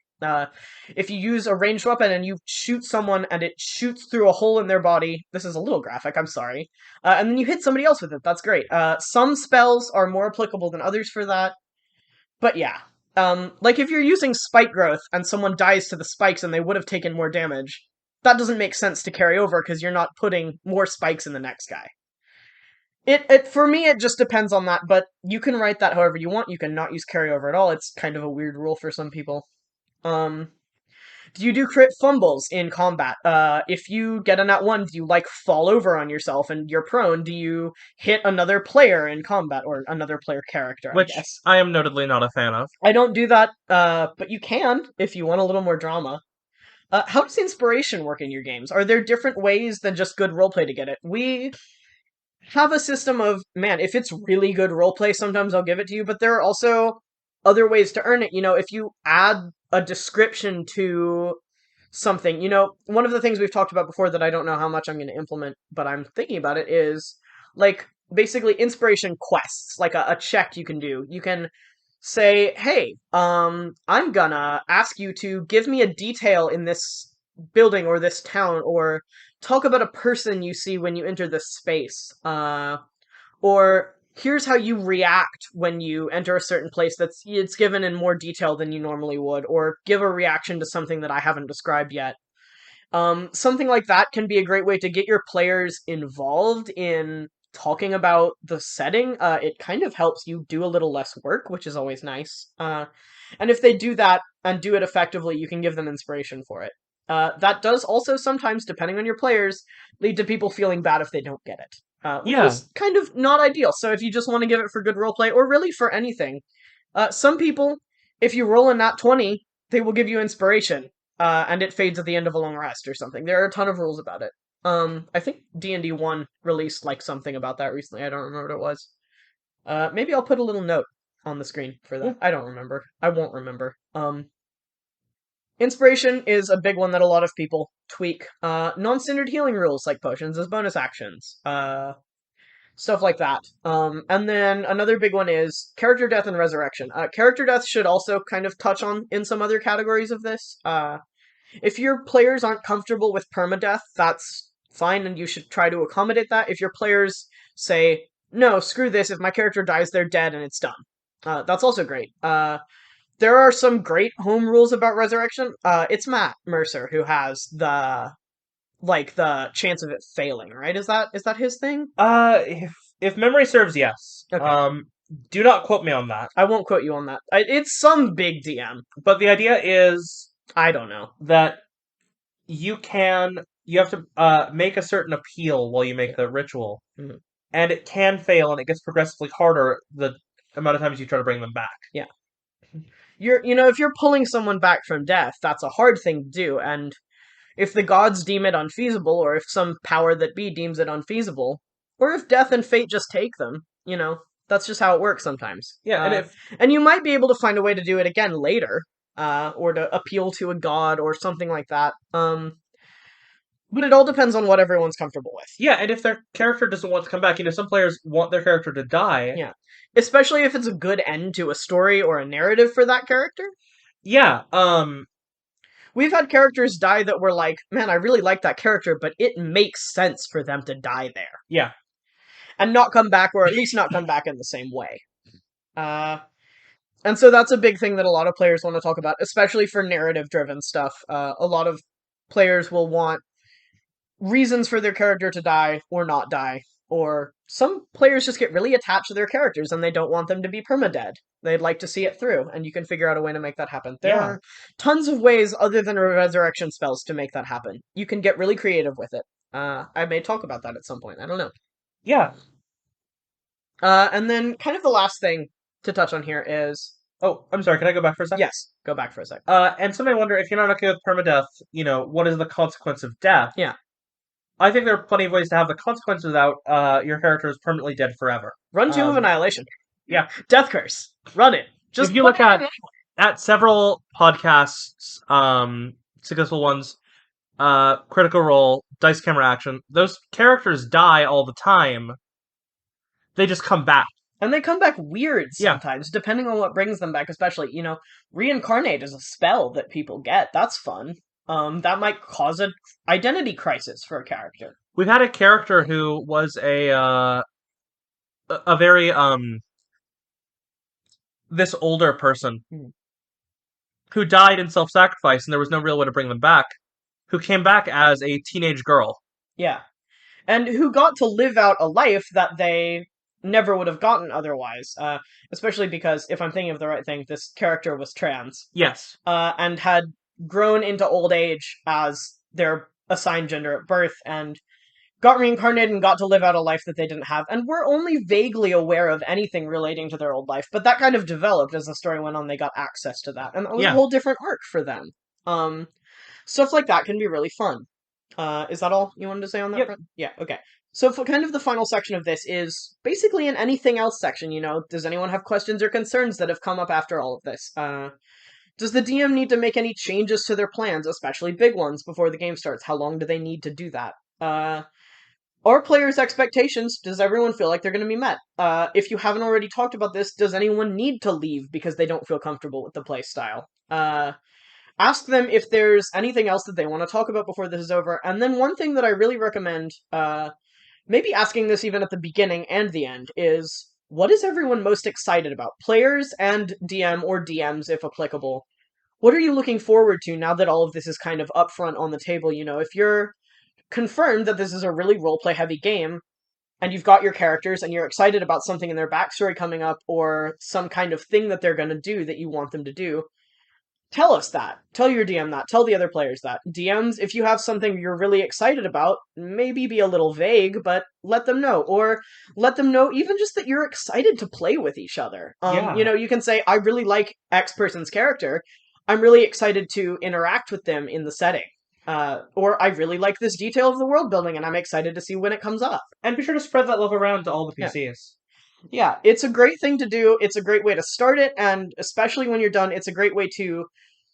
If you use a ranged weapon and you shoot someone and it shoots through a hole in their body, this is a little graphic, I'm sorry, and then you hit somebody else with it, that's great. Some spells are more applicable than others for that, but yeah. Like if you're using spike growth and someone dies to the spikes and they would have taken more damage, that doesn't make sense to carry over because you're not putting more spikes in the next guy. It for me it just depends on that, but you can write that however you want. You can not use carryover at all. It's kind of a weird rule for some people. Um, do you do crit fumbles in combat? If you get a nat 1, do you like fall over on yourself and you're prone? Do you hit another player in combat or another player character? I Which guess I am notably not a fan of. I don't do that, but you can if you want a little more drama. How does inspiration work in your games? Are there different ways than just good roleplay to get it? We have a system of, man, if it's really good roleplay, sometimes I'll give it to you, but there are also other ways to earn it. You know, if you add a description to something, you know, one of the things we've talked about before that I don't know how much I'm going to implement, but I'm thinking about it is like basically inspiration quests, like a check you can do. You can say, hey, I'm gonna ask you to give me a detail in this building or this town, or talk about a person you see when you enter this space. Or here's how you react when you enter a certain place that's it's given in more detail than you normally would, or give a reaction to something that I haven't described yet. Something like that can be a great way to get your players involved in talking about the setting. It kind of helps you do a little less work, which is always nice. And if they do that and do it effectively, you can give them inspiration for it. That does also sometimes, depending on your players, lead to people feeling bad if they don't get it. Which Yeah. is kind of not ideal. So if you just want to give it for good roleplay, or really for anything, some people, if you roll a nat 20, they will give you inspiration, and it fades at the end of a long rest or something. There are a ton of rules about it. I think D&D 1 released like something about that recently. I don't remember what it was. Maybe I'll put a little note on the screen for that. I don't remember. I won't remember. Inspiration is a big one that a lot of people tweak. Non-standard healing rules like potions as bonus actions. Stuff like that. And then another big one is character death and resurrection. Character death should also kind of touch on in some other categories of this. If your players aren't comfortable with permadeath, that's fine, and you should try to accommodate that. If your players say, no, screw this, if my character dies, they're dead and it's done. That's also great. There are some great home rules about resurrection. It's Matt Mercer who has the chance of it failing, right? Is that his thing? If memory serves, yes. Okay. Do not quote me on that. I won't quote you on that. It's some big DM. But the idea is I don't know. that you have to make a certain appeal while you make the ritual, Mhm. and it can fail, and it gets progressively harder the amount of times you try to bring them back. Yeah. If you're pulling someone back from death, that's a hard thing to do, and if the gods deem it unfeasible, or if some power that be deems it unfeasible, or if death and fate just take them, that's just how it works sometimes. Yeah, and you might be able to find a way to do it again later, or to appeal to a god or something like that. But it all depends on what everyone's comfortable with. yeah, and if their character doesn't want to come back, some players want their character to die. Yeah. Especially if it's a good end to a story or a narrative for that character. Yeah, We've had characters die that were like, man, I really like that character, but it makes sense for them to die there. Yeah. And not come back, or at least not come back in the same way. And so that's a big thing that a lot of players want to talk about, especially for narrative-driven stuff. A lot of players will want reasons for their character to die or not die. Or some players just get really attached to their characters and they don't want them to be permadead. They'd like to see it through, and you can figure out a way to make that happen. There are tons of ways other than resurrection spells to make that happen. You can get really creative with it. I may talk about that at some point. I don't know. Yeah. And then kind of the last thing to touch on here is Oh, I'm sorry. Can I go back for a sec? yes, go back for a sec. And some may wonder if you're not okay with permadeath, what is the consequence of death? Yeah. I think there are plenty of ways to have the consequence without your character is permanently dead forever. Run Tomb of Annihilation. Yeah. Death Curse. Run it. Just if you put look it in at several podcasts, successful ones, Critical Role, Dice Camera Action, those characters die all the time. They just come back. And they come back weird Yeah. sometimes, depending on what brings them back, especially, reincarnate is a spell that people get. That's fun. That might cause an identity crisis for a character. We've had a character who was a very this older person who died in self-sacrifice, and there was no real way to bring them back, who came back as a teenage girl. Yeah. And who got to live out a life that they never would have gotten otherwise. Especially because, if I'm thinking of the right thing, this character was trans. Yes. And had grown into old age as their assigned gender at birth, and got reincarnated and got to live out a life that they didn't have, and were only vaguely aware of anything relating to their old life, but that kind of developed as the story went on. They got access to that, and that was a whole different arc for them. Stuff like that can be really fun. Is that all you wanted to say on that front? Yeah, okay. So for kind of the final section of this is basically an anything else section, does anyone have questions or concerns that have come up after all of this? Does the DM need to make any changes to their plans, especially big ones, before the game starts? How long do they need to do that? Are players' expectations, does everyone feel like they're going to be met? If you haven't already talked about this, does anyone need to leave because they don't feel comfortable with the playstyle? Ask them if there's anything else that they want to talk about before this is over. And then one thing that I really recommend, maybe asking this even at the beginning and the end, is what is everyone most excited about? Players and DM or DMs, if applicable. What are you looking forward to now that all of this is kind of upfront on the table? If you're confirmed that this is a really roleplay heavy game, and you've got your characters, and you're excited about something in their backstory coming up, or some kind of thing that they're going to do that you want them to do, tell us that. Tell your DM that. Tell the other players that. DMs, if you have something you're really excited about, maybe be a little vague, but let them know. Or let them know even just that you're excited to play with each other. You can say, I really like X person's character. I'm really excited to interact with them in the setting. Or I really like this detail of the world building, and I'm excited to see when it comes up. And be sure to spread that love around to all the PCs. Yeah, it's a great thing to do. It's a great way to start it, and especially when you're done, it's a great way to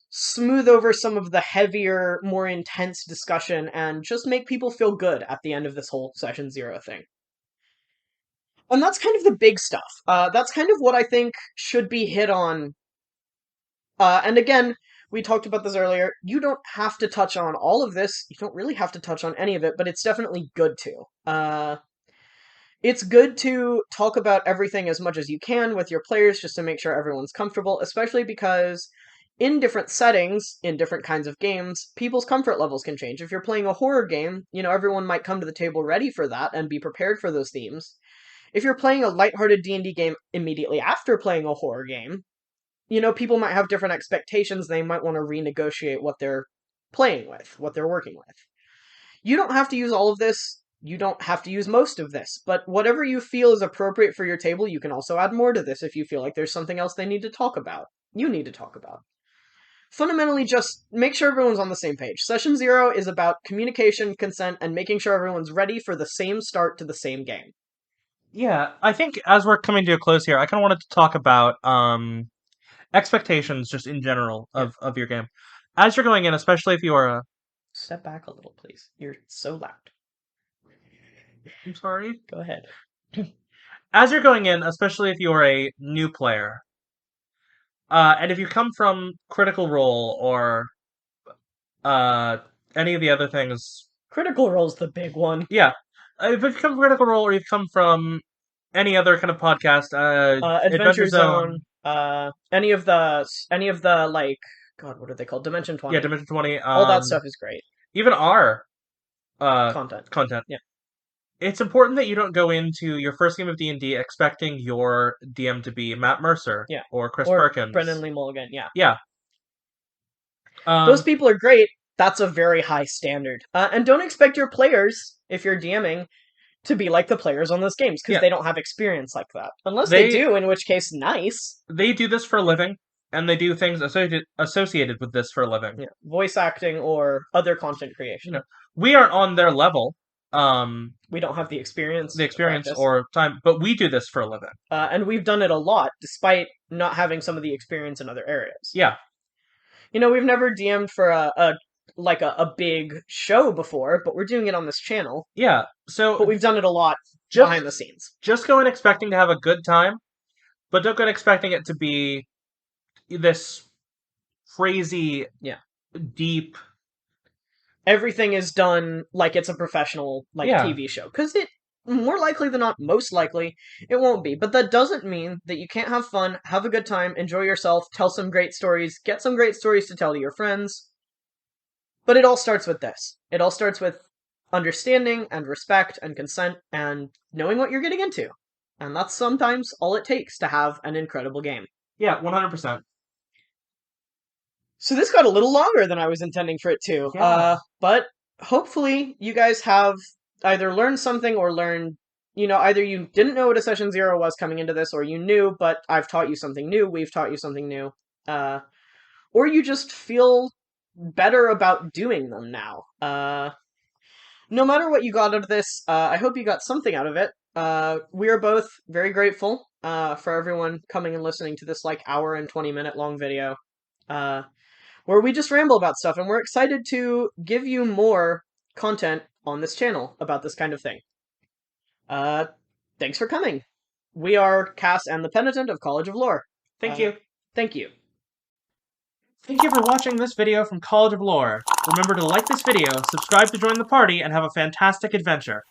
smooth over some of the heavier, more intense discussion and just make people feel good at the end of this whole Session Zero thing. And that's kind of the big stuff. That's kind of what I think should be hit on. And again, we talked about this earlier. You don't have to touch on all of this. You don't really have to touch on any of it, but it's definitely good to. It's good to talk about everything as much as you can with your players just to make sure everyone's comfortable, especially because in different settings, in different kinds of games, people's comfort levels can change. If you're playing a horror game, everyone might come to the table ready for that and be prepared for those themes. If you're playing a lighthearted D&D game immediately after playing a horror game, people might have different expectations. They might want to renegotiate what they're playing with, what they're working with. You don't have to use all of this. You don't have to use most of this, but whatever you feel is appropriate for your table, you can also add more to this if you feel like there's something else they need to talk about. You need to talk about. Fundamentally, just make sure everyone's on the same page. Session Zero is about communication, consent, and making sure everyone's ready for the same start to the same game. Yeah, I think as we're coming to a close here, I kind of wanted to talk about expectations just in general of your game. As you're going in, especially if you are a... Step back a little, please. You're so loud. I'm sorry? Go ahead. As you're going in, especially if you're a new player, and if you come from Critical Role or any of the other things... Critical Role's the big one. Yeah. If you come from Critical Role or you've come from any other kind of podcast, Adventure Zone, any of the like, God, what are they called? Dimension 20. Yeah, Dimension 20. All that stuff is great. Even our content. Yeah. It's important that you don't go into your first game of D&D expecting your DM to be Matt Mercer or Chris Perkins. Brennan Lee Mulligan, yeah. Yeah. Those people are great, that's a very high standard. And don't expect your players, if you're DMing, to be like the players on those games, because Yeah. they don't have experience like that. Unless they They- do, in which case, nice. They do this for a living, and they do things associated with this for a living. Yeah, voice acting or other content creation. You know, we aren't on their level, We don't have the experience. the experience practice. or time, but we do this for a living. And we've done it a lot, despite not having some of the experience in other areas. Yeah. You know, we've never DM'd for a big show before, but we're doing it on this channel. Yeah. So But we've done it a lot just behind the scenes. just go in expecting to have a good time, but don't go in expecting it to be this crazy, deep. Everything is done like it's a professional Yeah. TV show, because it more likely than not, most likely, it won't be. But that doesn't mean that you can't have fun, have a good time, enjoy yourself, tell some great stories, get some great stories to tell to your friends. But it all starts with this. It all starts with understanding and respect and consent and knowing what you're getting into. And that's sometimes all it takes to have an incredible game. Yeah, 100%. So this got a little longer than I was intending for it to. Yeah. But hopefully you guys have either learned something or learned, either you didn't know what a session 0 was coming into this, or you knew, but I've taught you something new, we've taught you something new. Or you just feel better about doing them now. No matter what you got out of this, I hope you got something out of it. We are both very grateful for everyone coming and listening to this hour and 20-minute long video. Where we just ramble about stuff, and we're excited to give you more content on this channel about this kind of thing. Thanks for coming. We are Cass and the Penitent of College of Lore. Thank you. Thank you. Thank you for watching this video from College of Lore. Remember to like this video, subscribe to join the party, and have a fantastic adventure.